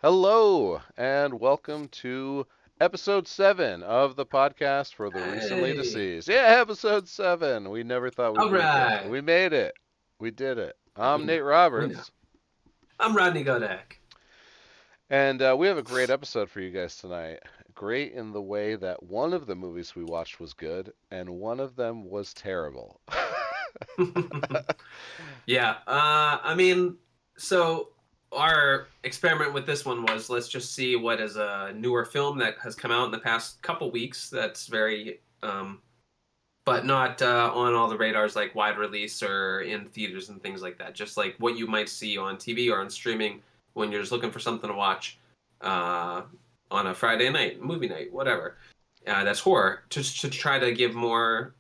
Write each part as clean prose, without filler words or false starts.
Hello, and welcome to episode 7 of the podcast for the recently Hey, deceased. Yeah, episode 7. We never thought we'd all make it. right. We made it. We did it. We I'm know, Nate we know. Roberts, I'm Rodney Godak. and we have a great episode for you guys tonight. Great in the way that one of the movies we watched was good, and one of them was terrible. Yeah, so our experiment with this one was let's just see what is a newer film that has come out in the past couple weeks that's very, but not on all the radars like wide release or in theaters and things like that. Just like what you might see on TV or on streaming when you're just looking for something to watch uh, on a Friday night, movie night, whatever. That's horror, just to try to give more,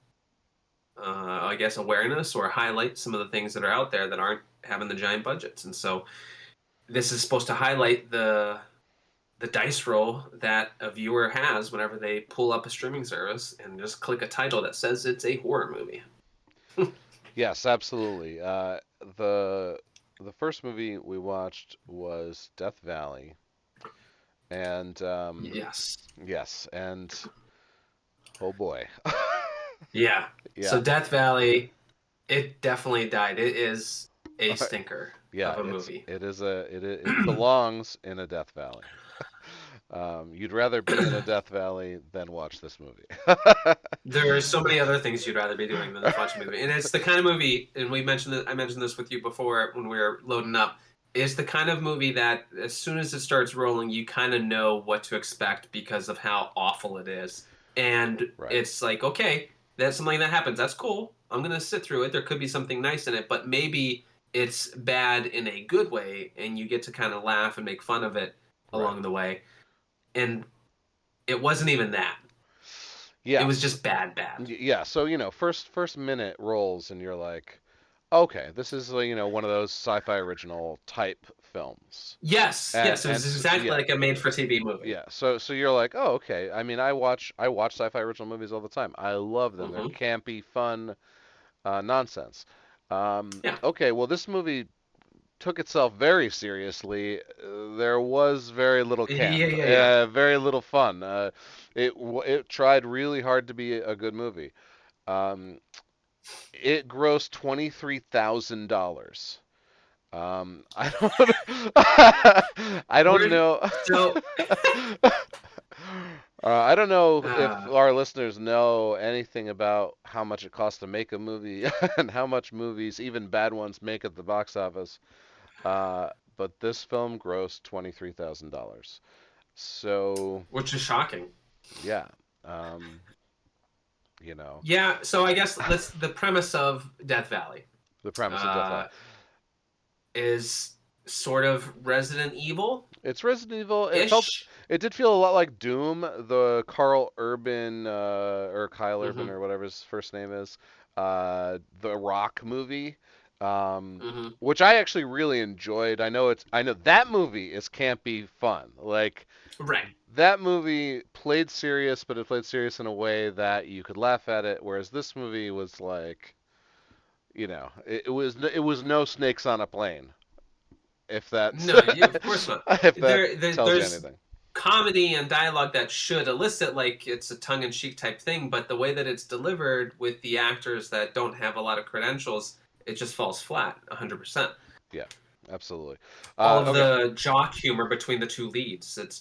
I guess, awareness or highlight some of the things that are out there that aren't having the giant budgets. And so this is supposed to highlight the dice roll that a viewer has whenever they pull up a streaming service and just click a title that says it's a horror movie. Yes, absolutely. The the first movie we watched was Death Valley, and Yes. yes, and oh boy. Yeah. Yeah. So Death Valley, it definitely died. It is a Alright. stinker Yeah, of a movie. it belongs in a Death Valley. You'd rather be in a Death Valley than watch this movie. There are so many other things you'd rather be doing than watching a movie. And it's the kind of movie, and I mentioned this with you before when we were loading up. It's the kind of movie that as soon as it starts rolling, you kind of know what to expect because of how awful it is. And Right. it's like, okay, that's something that happens. That's cool. I'm going to sit through it. There could be something nice in it, but maybe it's bad in a good way, and you get to kind of laugh and make fun of it Right. along the way. And it wasn't even that. It was Yes. just bad, bad. Yeah. So first minute rolls, and you're like, okay, this is one of those sci-fi original type films, Yes, and yes, it was exactly yeah. like a made-for-TV movie. Yeah, so you're like, oh, okay. I mean, I watch sci-fi original movies all the time. I love them. They're Hmm. campy, fun, nonsense. Yeah, Okay, well, this movie took itself very seriously. There was very little camp, yeah. very little fun. It tried really hard to be a good movie. Um, it grossed $23,000. I don't, I don't We're know. so. I don't know if uh, our listeners know anything about how much it costs to make a movie and how much movies, even bad ones, make at the box office. Uh, but this film grossed $23,000. So which is shocking. yeah, um, you know, Yeah, so I guess let's the premise of Death Valley the premise of Death Valley. uh, is sort of Resident Evil It's Resident Evil. ish. It did feel a lot like Doom, the Carl Urban or Kyle Urban Hmm. or whatever his first name is, the Rock movie, Hmm. which I actually really enjoyed. I know that movie is campy fun. Like Right. that movie played serious, but it played serious in a way that you could laugh at it. Whereas this movie was like, it was no snakes on a plane. If that's No, of course not. if that tells you There's anything. comedy and dialogue that should elicit like it's a tongue-in-cheek type thing, but the way that it's delivered with the actors that don't have a lot of credentials, it just falls flat 100%. Yeah, absolutely. All of Okay. the jock humor between the two leads, it's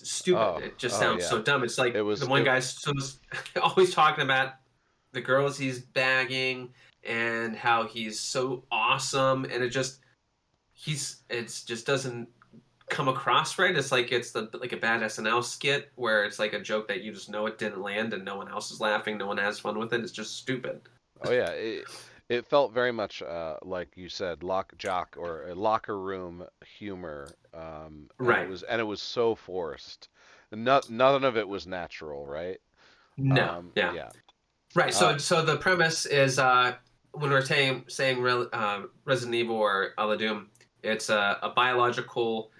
stupid. Oh, It just oh sounds yeah. so dumb. It's It like the was one it. guy's always talking about the girls he's bagging and how he's so awesome, and it's just doesn't come across right. It's like it's like a bad SNL skit where it's like a joke that you just know it didn't land and no one else is laughing, no one has fun with it. It's just stupid. Oh yeah. It felt very much like you said, jock or locker room humor, Right. and it was so forced. None of it was natural, right? No. Yeah. Yeah. Right. Uh, So the premise is when we're saying Resident Evil or a la Doom, it's a biological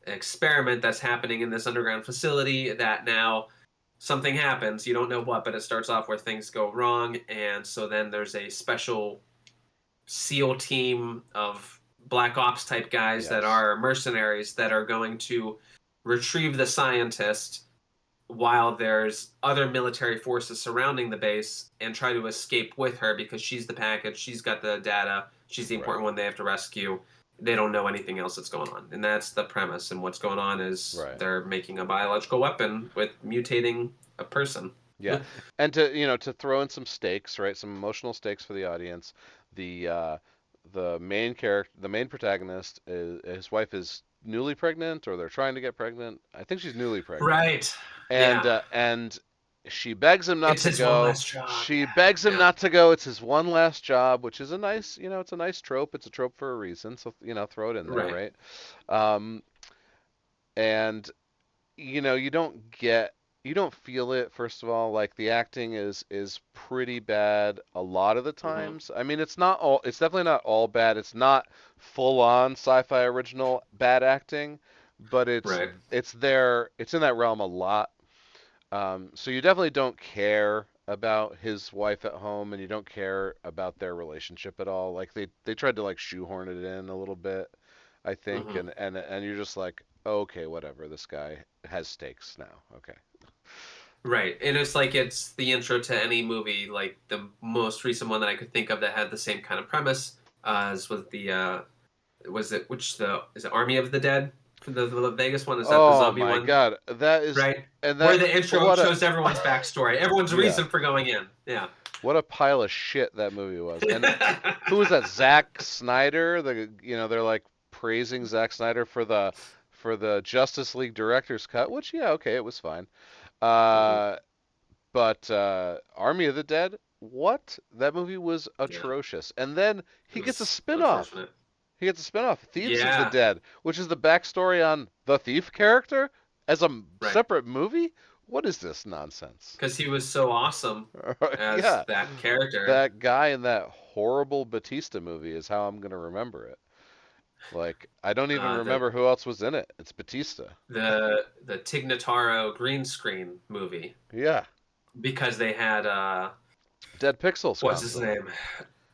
experiment that's happening in this underground facility that now something happens. You don't know what, but it starts off where things go wrong, and so then there's a special SEAL team of black ops type guys that Yes. are mercenaries that are going to retrieve the scientist while there's other military forces surrounding the base and try to escape with her because she's the package, she's got the data, she's the Right. important one they have to rescue. They don't know anything else that's going on. And that's the premise. And what's going on is Right. they're making a biological weapon with mutating a person. Yeah, and to to throw in some stakes, right? Some emotional stakes for the audience. The main character, the main protagonist, his wife is newly pregnant, or they're trying to get pregnant. I think she's newly pregnant, Right. and Yeah. she begs him not It's to his one go. last job. She Yeah. begs him Yeah. not to go. It's his one last job, which is a nice, it's a nice trope. It's a trope for a reason, so throw it in there, Right. right? Um, and you don't feel it, first of all. Like, the acting is pretty bad a lot of the Hmm. times. I mean, it's definitely not all bad. It's not full on sci-fi original bad acting, but Right. it's in that realm a lot. So you definitely don't care about his wife at home, and you don't care about their relationship at all. Like, they tried to, like, shoehorn it in a little bit, I think, Hmm. and you're just like, okay, whatever. This guy has stakes now. Okay. Right. And it's like it's the intro to any movie, like the most recent one that I could think of that had the same kind of premise as with the was it which the is it Army of the Dead for the Vegas one? Is that the Oh zombie my one? God, that is Right? and Where that the intro what a shows everyone's backstory, everyone's yeah, reason for going in. Yeah. what a pile of shit that movie was. And who was that? Zack Snyder. They're like praising Zack Snyder for the Justice League director's cut, which, yeah, okay, it was fine. Hmm. Uh, but Army of the Dead, what? That movie was Yeah. atrocious. And then It he gets a was spin-off. unfortunate. He gets a spin-off, Thieves of the Yeah. Dead, which is the backstory on the Thief character as a Right. separate movie. What is this nonsense? Because he was so awesome as Yeah, that character. that guy in that horrible Batista movie is how I'm gonna remember it. Like, I don't even The remember who else was in it. It's Batista. the Tig Notaro green screen movie Yeah, because they had Dead Pixels what's his console. name?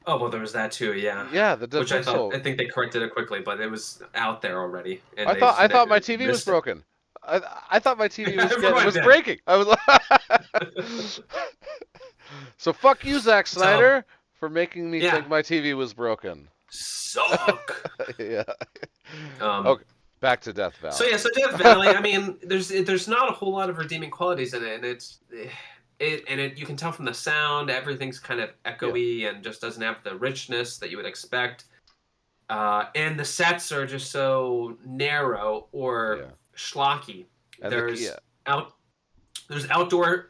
Oh well, there was that too. Yeah, Yeah, the Dead which Pixel. I think they corrected it quickly, but it was out there already, and I they thought just I thought my TV was missed it. broken. I I thought my TV Everyone was did. breaking. I was like, so fuck you, Zack So Snyder, for making me think yeah, my TV was broken. suck. Yeah. Um, Okay, back to Death so Valley. yeah, so Death Valley. I mean, there's not a whole lot of redeeming qualities in it, and it you can tell from the sound, everything's kind of Yeah, echoey and just doesn't have the richness that you would expect. And the sets are just so narrow or yeah, schlocky. and yeah, Out there's outdoor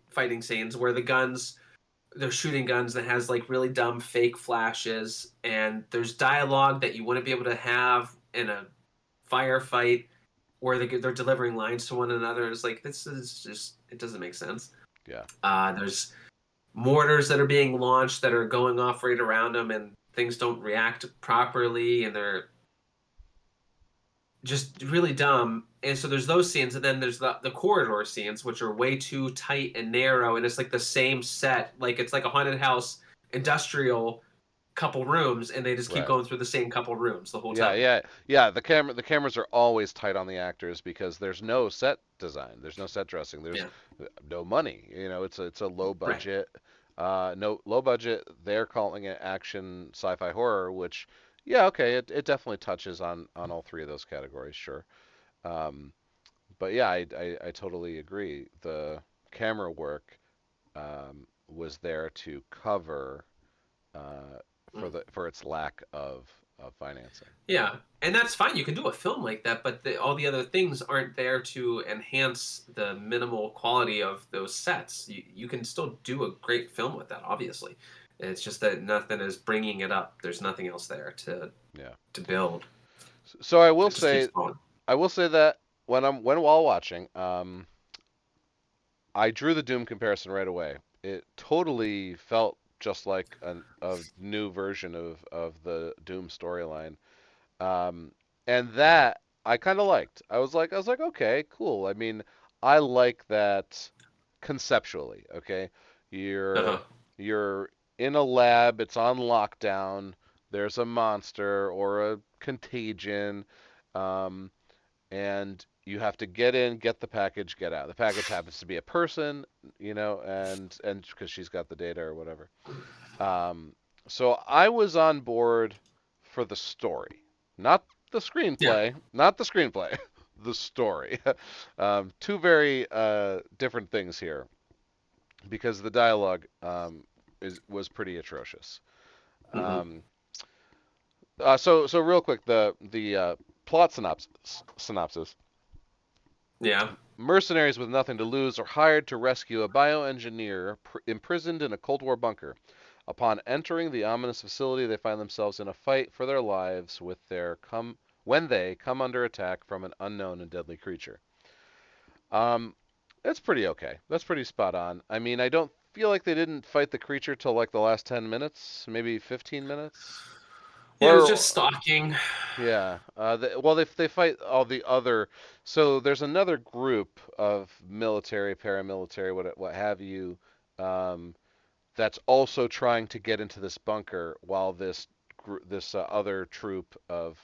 fighting scenes where they're shooting guns that has like really dumb fake flashes, and there's dialogue that you wouldn't be able to have in a firefight where they're delivering lines to one another. It's like this is just it doesn't make sense. yeah, There's mortars that are being launched that are going off right around them, and things don't react properly, and they're just really dumb. And so there's those scenes, and then there's the corridor scenes, which are way too tight and narrow, and it's like the same set, like it's like a haunted house, industrial couple rooms, and they just keep right. going through the same couple rooms the whole Yeah, time. yeah, yeah. The cameras are always tight on the actors because there's no set design. There's no set dressing. There's Yeah, no money. It's a low right. budget. No low budget. They're calling it action sci-fi horror, which, yeah, okay, it definitely touches on all three of those categories, sure. Um, but yeah, I totally agree. The camera work was there to cover uh, Mm. for its lack of financing. Yeah, and that's fine. You can do a film like that, but all the other things aren't there to enhance the minimal quality of those sets. You can still do a great film with that, obviously. It's just that nothing is bringing it up. There's nothing else there Yeah. to build. So It just keeps going. I will say that while watching, I drew the Doom comparison right away. It totally felt just like a new version of the Doom storyline. Um, and that I kind of liked. I was like, okay, cool. I mean, I like that conceptually. Okay, Uh-huh. you're you're in a lab. It's on lockdown. there's a monster or a contagion, um, and you have to get in, get the package, get out. The package happens to be a person, and because she's got the data or whatever. Um, so I was on board for the story, not the Yeah. screenplay, not the screenplay, the story. Two very different things here because the dialogue was pretty atrocious. Hmm. Um, so real quick, the plot synopsis. Yeah. Mercenaries with nothing to lose are hired to rescue a bioengineer imprisoned in a Cold War bunker. Upon entering the ominous facility, they find themselves in a fight for their lives when they come under attack from an unknown and deadly creature. Um, that's pretty okay. That's pretty spot on. I mean, I don't feel like they didn't fight the creature till like the last 10 minutes, maybe 15 minutes. Yeah, it was just Or stalking. yeah. Well, they fight all the other. So there's another group of military, paramilitary, what have you, um, that's also trying to get into this bunker while this other troop of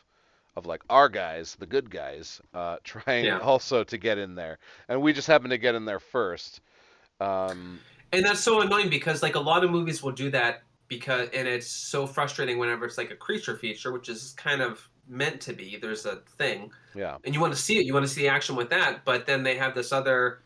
like our guys, the good guys, trying Yeah. also to get in there, and we just happen to get in there first. Um, And that's so annoying because like a lot of movies will do that because and it's so frustrating whenever it's like a creature feature, which is kind of meant to be. There's a thing. yeah, And you want to see it, you want to see the action with that, but then they have this other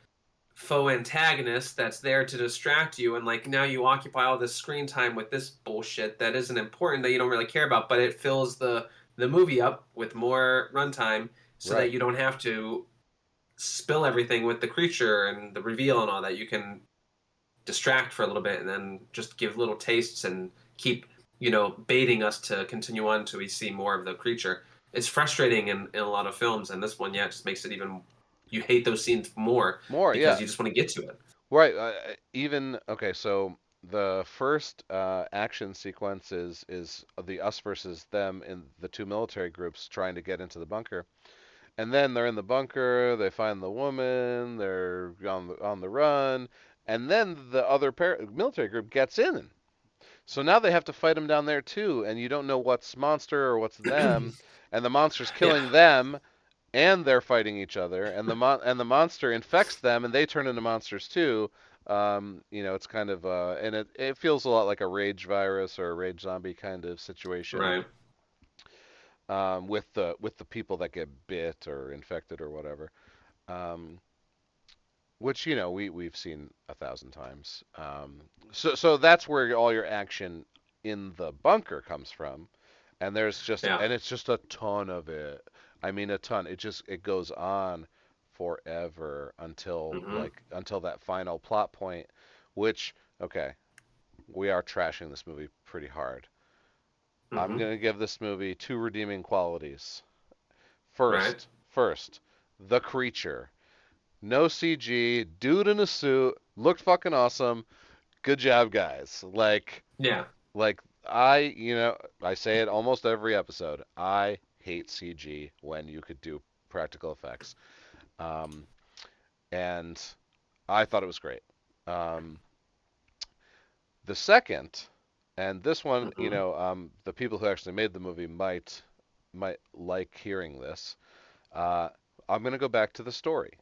faux antagonist that's there to distract you and like now you occupy all this screen time with this bullshit that isn't important that you don't really care about, but it fills the movie up with more runtime so that right. you don't have to spill everything with the creature and the reveal and all that. You can distract for a little bit and then just give little tastes and keep baiting us to continue on until we see more of the creature. It's frustrating in a lot of films, and this one, yeah, it just makes it even you hate those scenes more More, because yeah, you just want to get to it. right. Even okay, so the first action sequence is the us versus them in the two military groups trying to get into the bunker. And then they're in the bunker, they find the woman, they're on the run, and then the other military group gets in. So now they have to fight them down there too, and you don't know what's monster or what's them, and the monster's Yeah, killing them, and they're fighting each other, and the monster infects them, and they turn into monsters too. It's kind of and it feels a lot like a rage virus or a rage zombie kind of situation right. with the people that get bit or infected or whatever. Um, which we've seen 1,000 times. So that's where all your action in the bunker comes from, and Yeah. it's just a ton of it. I mean, a ton. It goes on forever Hmm. until that final plot point, which okay, we are trashing this movie pretty hard. I'm Hmm. gonna give this movie two redeeming qualities. Right. First, the creature. No CG, dude in a suit, looked fucking awesome. Good job, guys. Yeah. Like I say it almost every episode. I hate CG when you could do practical effects. Um, and I thought it was great. Um, the second, and this one, Hmm. the people who actually made the movie might like hearing this. Uh, I'm gonna go back to the story.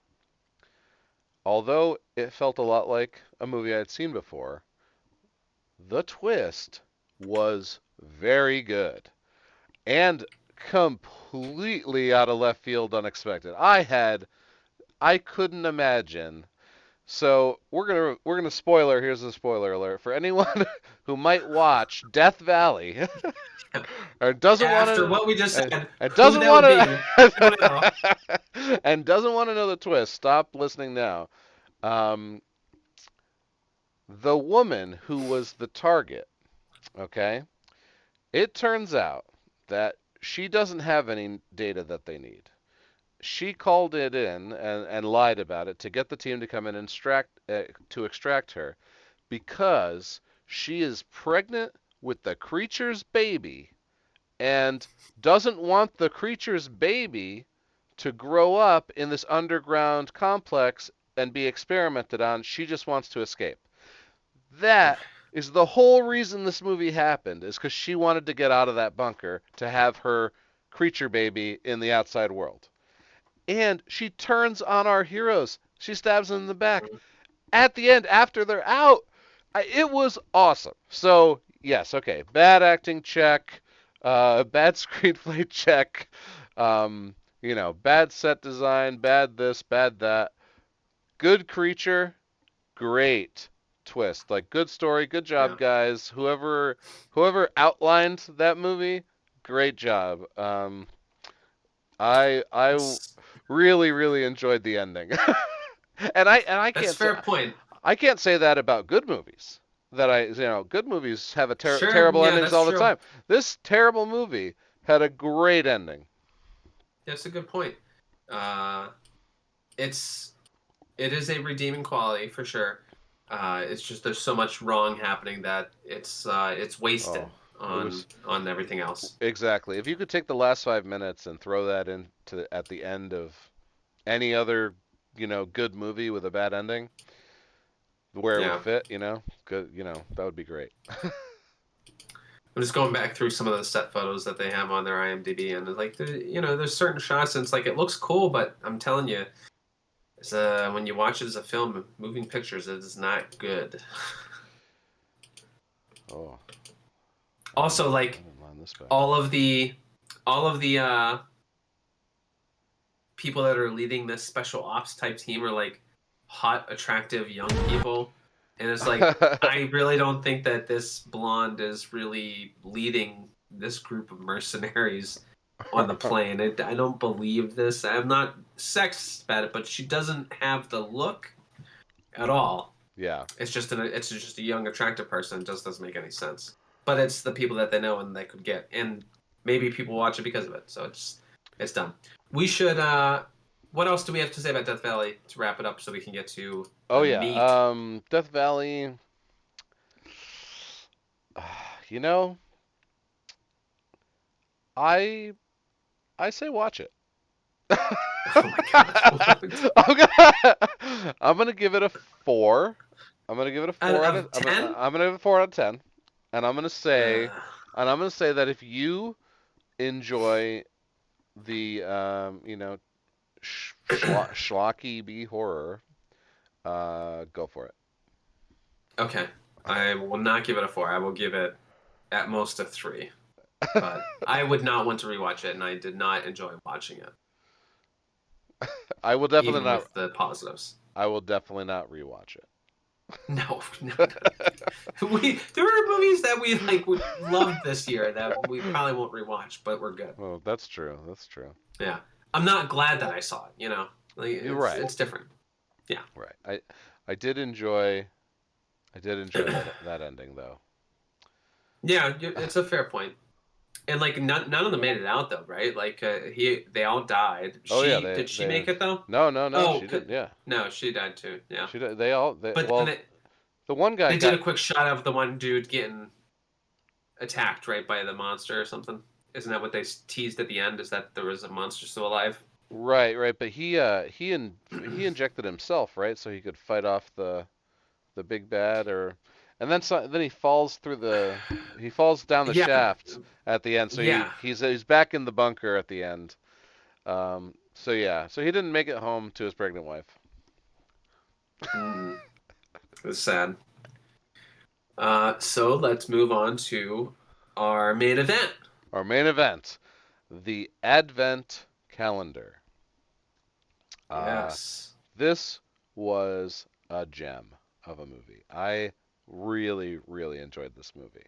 Although it felt a lot like a movie I had seen before, the twist was very good and completely out of left field unexpected. I couldn't imagine. So we're gonna spoiler. Here's a spoiler alert for anyone who might watch Death Valley or doesn't want After what we just to said, and who doesn't that would want be now. to and doesn't want to know the twist. Stop listening now. Um, the woman who was the target. Okay, it turns out that she doesn't have any data that they need. She called it in and lied about it to get the team to come in and extract her because she is pregnant with the creature's baby and doesn't want the creature's baby to grow up in this underground complex and be experimented on. She just wants to escape. That is the whole reason this movie happened is because she wanted to get out of that bunker to have her creature baby in the outside world. And she turns on our heroes. She stabs them in the back. At the end, after they're out, it was awesome. So, yes, okay. Bad acting, check. Bad screenplay, check. Bad set design, bad this, bad that. Good creature, great twist. Like, good story, good job, Yeah. guys. Whoever outlined that movie, great job. I That's really really enjoyed the ending, and that's a fair point. I can't say that about good movies. Good movies have Sure, terrible yeah, endings that's all the true. time. This terrible movie had a great ending. That's a good point. Uh, it's it is a redeeming quality for sure. It's just there's so much wrong happening that it's wasted Oh, it was on everything else. exactly. If you could take the last 5 minutes and throw that into at the end of any other, good movie with a bad ending, where it would Yeah, fit, good, that would be great. I'm just going back through some of the set photos that they have on their IMDb, and it's like there's certain shots, and it's like it looks cool, but I'm telling you, when you watch it as a film, moving pictures, it is not good. Oh, Also, I like didn't line this back all up. of the all of the people that are leading this special ops type team are like hot, attractive young people. And it's like, I really don't think that this blonde is really leading this group of mercenaries on the plane. I don't believe this. I'm not sexist about it, but she doesn't have the look at all. Yeah. It's just a young, attractive person. It just doesn't make any sense. But it's the people that they know and they could get, and maybe people watch it because of it. So it's dumb. We should. What else do we have to say about Death Valley to wrap it up so we can get to Oh the yeah. meat? Death Valley. You know, I I say watch it. Oh my god! What? I'm gonna give it a 4. I'm gonna give it a Out 4 out of of 10? I'm gonna give it a 4 out of 10. And Uh, I'm gonna say that if you enjoy the schlocky B horror, go for it. okay, I will not give it a 4. I will give it at most a 3. But I would not want to rewatch it, and I did not enjoy watching it, I will definitely even not with the positives. I will definitely not rewatch No, no, it. no. There are movies that we like would love this year that we probably won't rewatch, but we're good. Oh, that's true. That's true. Yeah, I'm not glad that I saw it. Like You're it's right. it's different. Yeah, Right. I did enjoy that ending though. yeah, it's a fair point. And like none of them made it out though, right? Like they all died. Oh yeah, Did she make it though? no, Oh, she didn't. Yeah. no, she died too. Yeah, She did. They all but then well, the one guy they did got a quick shot of the one dude getting attacked right by the monster or something. Isn't that what they teased at the end? Is that there was a monster still alive? right, but he injected himself, right? So he could fight off the big bad and then he falls down the Yeah, shaft at the end. So yeah. he's back in the bunker at the end. So yeah, so he didn't make it home to his pregnant wife. Mm, it's sad. So let's move on to our main event. Our main event, the Advent calendar. Uh, Yes. this was a gem of a movie. I really, really enjoyed this movie.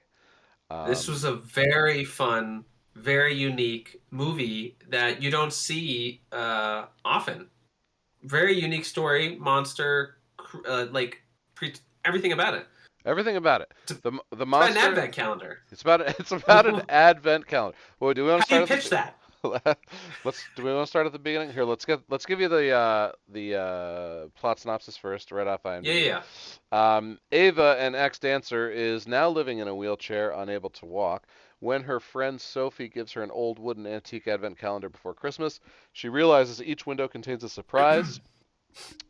This Um, was a very fun, very unique movie that you don't see often. Very unique story, monster, like everything about it. Everything about it. It's, The it's about an monster. advent calendar. It's about it's about an How Advent calendar. Well, do we want to do you start at pitch that? the let's do we want to start at the beginning? Here, let's give you the plot synopsis first, right off Yeah, IMDb. yeah. Ava, an ex-dancer, is now living in a wheelchair, unable to walk. When her friend Sophie gives her an old wooden antique Advent calendar before Christmas, she realizes each window contains a surprise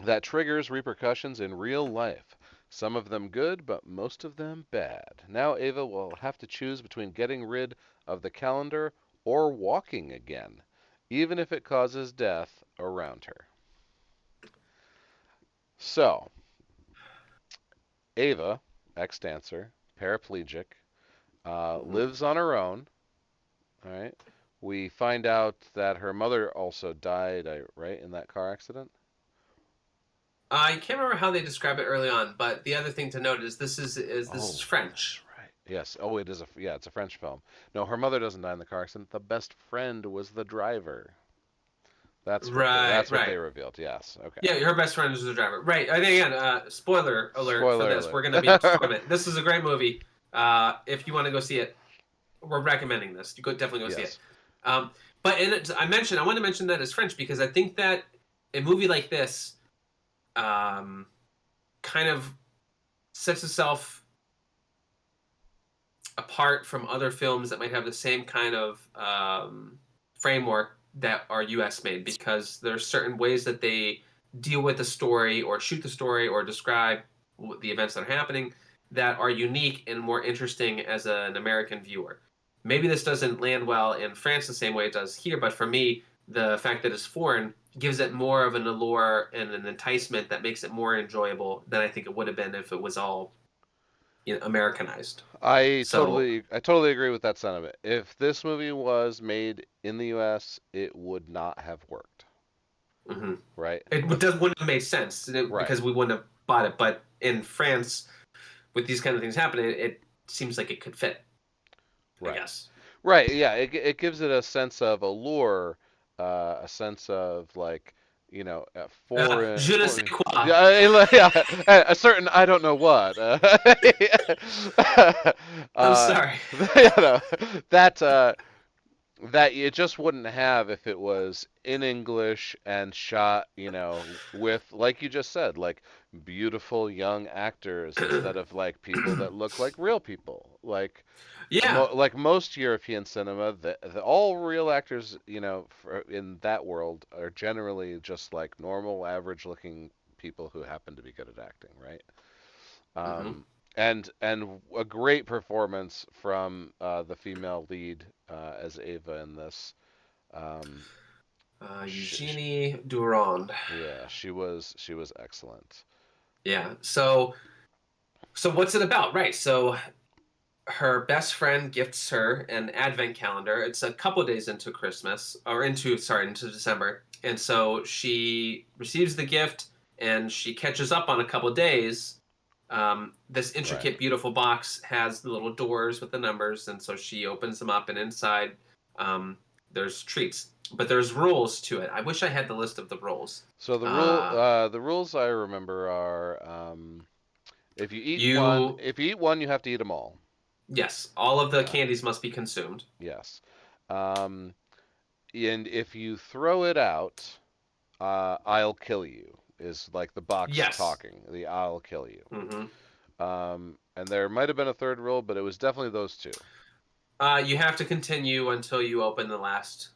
that triggers repercussions in real life. Some of them good, but most of them bad. Now Ava will have to choose between getting rid of the calendar or walking again, even if it causes death around her. So, Ava, ex-dancer, paraplegic, Mhm. lives on her own. All right. We find out that her mother also died, right, in that car accident. I can't remember how they describe it early on, but the other thing to note is this is Oh, that's French. right. Yes. Oh, it is a yeah, it's a French film. No, her mother doesn't die in the car accident. The best friend was the driver. Right, That's what they right. revealed. Yes. Okay. Yeah, her best friend is the driver. Right. I think again, spoiler alert for Spoiler this. We're alert. going to be describing it. This is a great movie. If you want to go see it, we're recommending this. You could definitely go see it. Yes. Um, but I want to mention that as French because I think that a movie like this um, kind of sets itself apart from other films that might have the same kind of framework that are U.S. made because there are certain ways that they deal with the story or shoot the story or describe the events that are happening that are unique and more interesting as an American viewer. Maybe this doesn't land well in France the same way it does here, but for me, the fact that it's foreign gives it more of an allure and an enticement that makes it more enjoyable than I think it would have been if it was all Americanized. So I totally agree with that sentiment. If this movie was made in the U.S., it would not have worked. hmm Right. wouldn't have made sense Right. because we wouldn't have bought it. But in France, with these kind of things happening, it seems like it could fit. I Right. guess. Right. Yeah. It gives it a sense of allure, a sense of like Je ne sais foreign. quoi. Yeah, yeah, a certain I don't know what. I'm Uh, sorry. you know, that that you just wouldn't have if it was in English and shot, with, like you just said, like beautiful young actors instead of like people that look like real people. Yeah. Like most European cinema, all real actors, in that world are generally just like normal, average-looking people who happen to be good at acting, right? hmm Um, and a great performance from the female lead as Ava in this. Um, sh Eugenie Durand. yeah, she was excellent. Yeah. So what's it about? Right. So her best friend gifts her an advent calendar. It's a couple days into Christmas, or into December. And so she receives the gift and she catches up on a couple days. This Right. intricate, beautiful box has the little doors with the numbers, and so she opens them up, and inside um, there's treats. But there's rules to it. I wish I had the list of the rules. So Uh, the rules I remember are you, if you eat one, you have to eat them all. yes, all of the Uh, candies must be consumed. yes. Um, and if you throw it out, I'll kill you is like the box Yes. talking. The I'll kill you. hmm And there might have been a third rule, but it was definitely those two. You have to continue until you open the last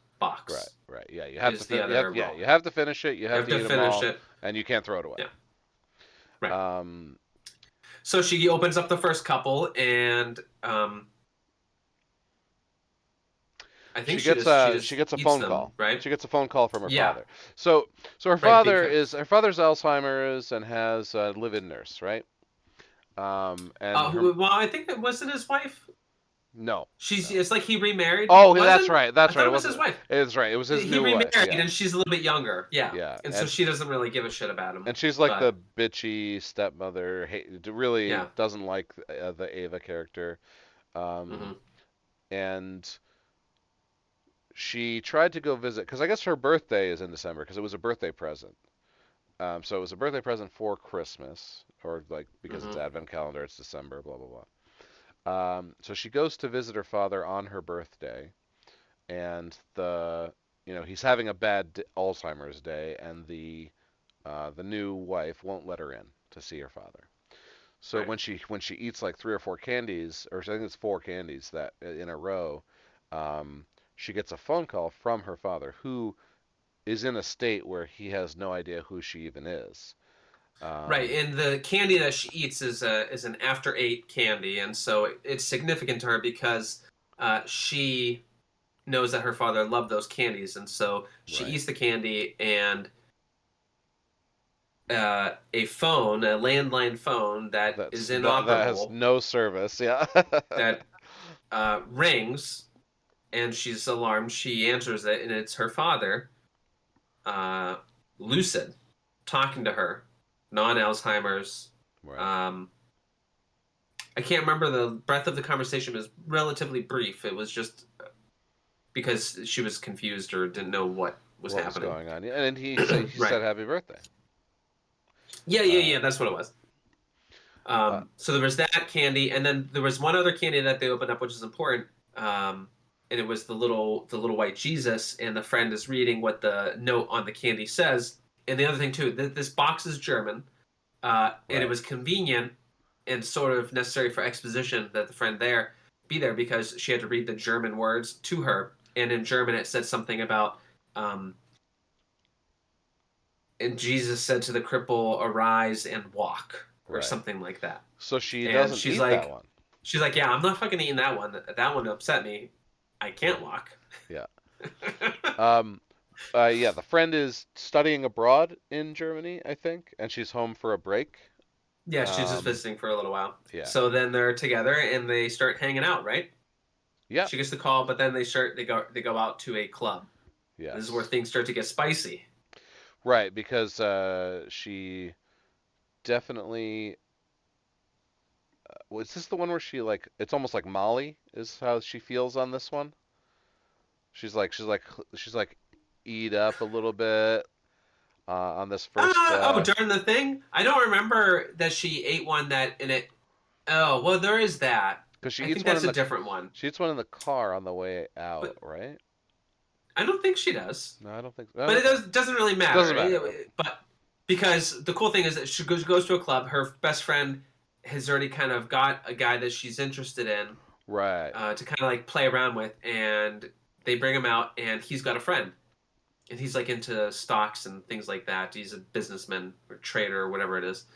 Right, box. right. Yeah, Is the other rule? you have to finish it. You You have have to to eat them finish all, it. and you can't throw it away. Yeah, right. Um, So she opens up the first couple, and I think she she just gets a eats phone them, call. right? She gets a phone call from her Yeah, father. So right. Because her father's Alzheimer's and has a live-in nurse, right? And her well, I think that wasn't his wife. no, She's no. it's like he remarried, Oh, that's wasn't? right. I That's right. thought It it was his wasn't. wife. It was right. It was his He new wife. remarried, Yeah, and she's a little bit younger. Yeah, yeah. and so she doesn't really give a shit about him. And she's like the But bitchy stepmother. Really yeah, doesn't like the Ava character. Um, hmm and she tried to go visit because I guess her birthday is in December because it was a birthday present. So it was a birthday present for Christmas, or like because it's hmm Advent calendar, it's December, blah blah blah. So she goes to visit her father on her birthday, and he's having a bad Alzheimer's day, and the new wife won't let her in to see her father. So right, when she eats like three or four candies, or I think it's four candies that in a row, she gets a phone call from her father, who is in a state where he has no idea who she even is. Right, Um, and the candy that she eats is an after eight candy, and so it's significant to her because she knows that her father loved those candies, and so she right. eats the candy, and a phone, a landline phone that is That has inoperable, no service. Yeah. that rings, and she's alarmed. She answers it, and it's her father, uh, lucid, talking to her, non-Alzheimer's. Right. Um, I can't remember the breadth of the conversation. It was relatively brief. It was just because she was confused or didn't know what was What was happening. going on? Yeah, and he Right. said happy birthday. Yeah, yeah, Uh, yeah. That's what it was. uh, So there was that candy, and then there was one other candy that they opened up, which is important. And it was the little white Jesus, and the friend is reading what the note on the candy says. And the other thing too, this box is German, and it right. was convenient and sort of necessary for exposition that the friend there be there because she had to read the German words to her, and in German it said something about um, and Jesus said to the cripple, "Arise and walk," or Right. something like that. So she And doesn't eat that one. she's like, "Yeah, I'm not fucking eating that one. That one upset me. I can't Right. walk." Yeah. Um, yeah, the friend is studying abroad in Germany, I think, and she's home for a break. Yeah, she's just Um, visiting for a little while. yeah. So then they're together and they start hanging out, right? Yeah. She gets the call, but then they go out to a club. This is where Yes. things start to get spicy. Right, because she definitely was this the one where she like it's almost like Molly is how she feels on this one. She's like eat up a little bit on this first Oh, during the thing, I don't remember that she ate one that in it. Oh, well, there is that. because she I eats think one that's in a the different one, she eats one in the car on the way out, but right? I don't think she does. No, I don't think so. But Oh, it okay. doesn't really matter. Doesn't matter. Okay. But because the cool thing is that she goes to a club. Her best friend has already kind of got a guy that she's interested in Right. to kind of like play around with, and they bring him out, and he's got a friend, and he's like into stocks and things like that. He's a businessman or trader or whatever it is,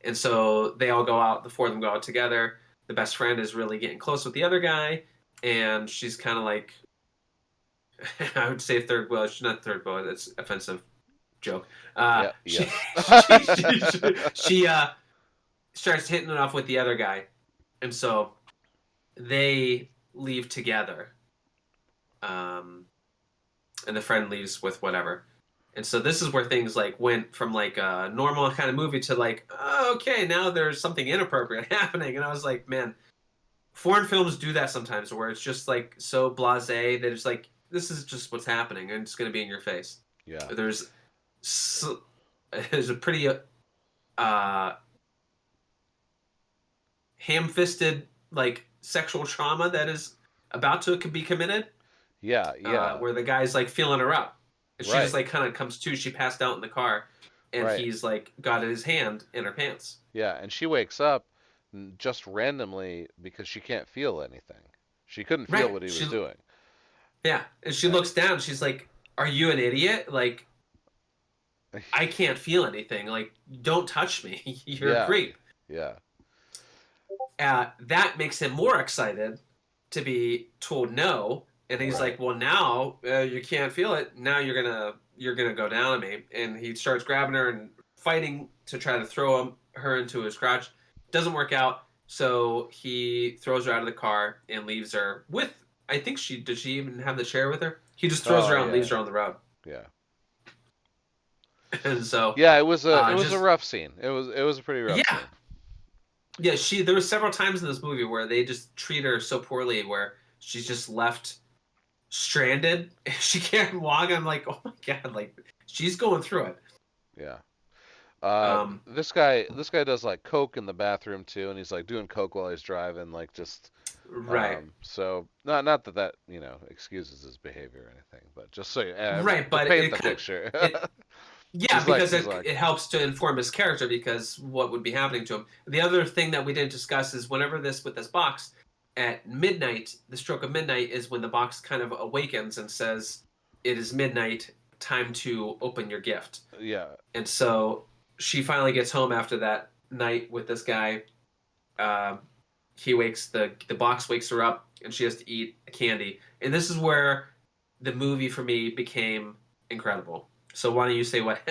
and so they all go out. The four of them go out together. The best friend is really getting close with the other guy, and she's kind of like I would say third wheel. She's not third wheel. That's offensive joke. Yeah. She Yes. she starts hitting it off with the other guy, and so they leave together. Um, and the friend leaves with whatever. And so this is where things like went from like a normal kind of movie to like, oh, okay, now there's something inappropriate happening. And I was like, man, foreign films do that sometimes where it's just like so blasé that it's like, this is just what's happening and it's going to be in your face. Yeah. There's there's a pretty uh, ham-fisted like sexual trauma that is about to be committed, Yeah. Yeah. where the guy's like feeling her up, and she just Right. like kind of comes to. She passed out in the car, and Right. he's like got his hand in her pants. Yeah. And she wakes up just randomly because she can't feel anything. She couldn't feel Right. what he was She doing. Yeah, and she looks down. She's like, "Are you an idiot? Like I can't feel anything. Like don't touch me. You're a Yeah. creep." Yeah. That makes him more excited to be told no, and he's Right. like, "Well, now you can't feel it. Now you're gonna go down on me." And he starts grabbing her and fighting to try to throw her into his crotch. Doesn't work out, so he throws her out of the car and leaves her with. I think she did. She even have the chair with her? He just throws Oh her out and leaves yeah. her on the road. Yeah. And so, Yeah. It was a just rough scene. It was a pretty rough yeah, scene. yeah. There were several times in this movie where they just treat her so poorly, where she's just left stranded. She can't walk. I'm like, oh my god, like she's going through it. Yeah. Um, This guy does like coke in the bathroom too, and he's like doing coke while he's driving, like just right, so not that excuses his behavior or anything, but just so right, to but paint the picture. it yeah, he's like because he's it like it helps to inform his character because what would be happening to him. The other thing that we didn't discuss is whenever this box at midnight, the stroke of midnight is when the box kind of awakens and says, "It is midnight, time to open your gift." yeah And so she finally gets home after that night with this guy. Um, he wakes the box wakes her up, and she has to eat a candy. And this is where the movie for me became incredible. So why don't you say what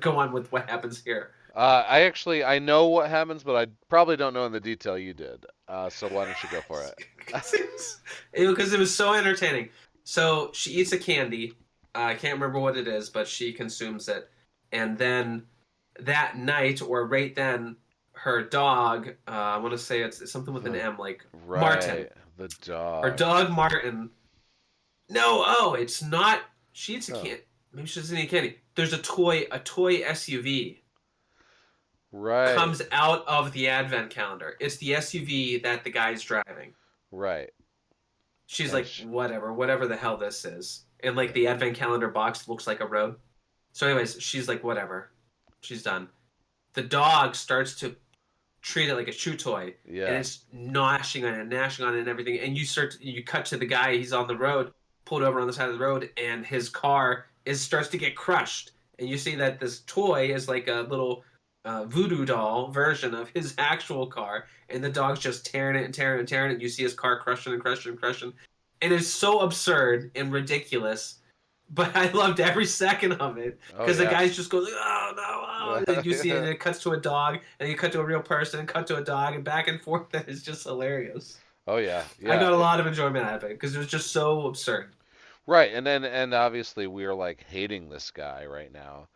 go on with what happens here? I know what happens, but I probably don't know in the detail you did. So why don't you go for it? Because it was so entertaining. So she eats a candy. I can't remember what it is, but she consumes it, and then that night or right then, her dog. I want to say it's something with an The M, like Martin. right, the Her dog. dog Martin. No, oh, it's not. She eats a Oh, candy. Maybe she doesn't eat candy. There's a toy SUV right, comes out of the advent calendar. It's the SUV that the guy's driving. right. She's And like, sh whatever the hell this is. And like yeah, the advent calendar box looks like a road. So, anyways, she's like, whatever. She's done. The dog starts to treat it like a chew toy, and yeah, it's gnashing on it, and everything. And you cut to the guy. He's on the road, pulled over on the side of the road, and his car is starts to get crushed. And you see that this toy is like a little voodoo doll version of his actual car, and the dog's just tearing it and tearing it and tearing it. And you see his car crushing and crushing and crushing, and it's so absurd and ridiculous. But I loved every second of it oh because the yeah, guy's just going, oh no, oh. And you see it, and it cuts to a dog, and you cut to a real person, and cut to a dog, and back and forth. That is just hilarious. oh yeah, I yeah. got a lot of enjoyment out of it because it was just so absurd. Right, and obviously we're like hating this guy right now.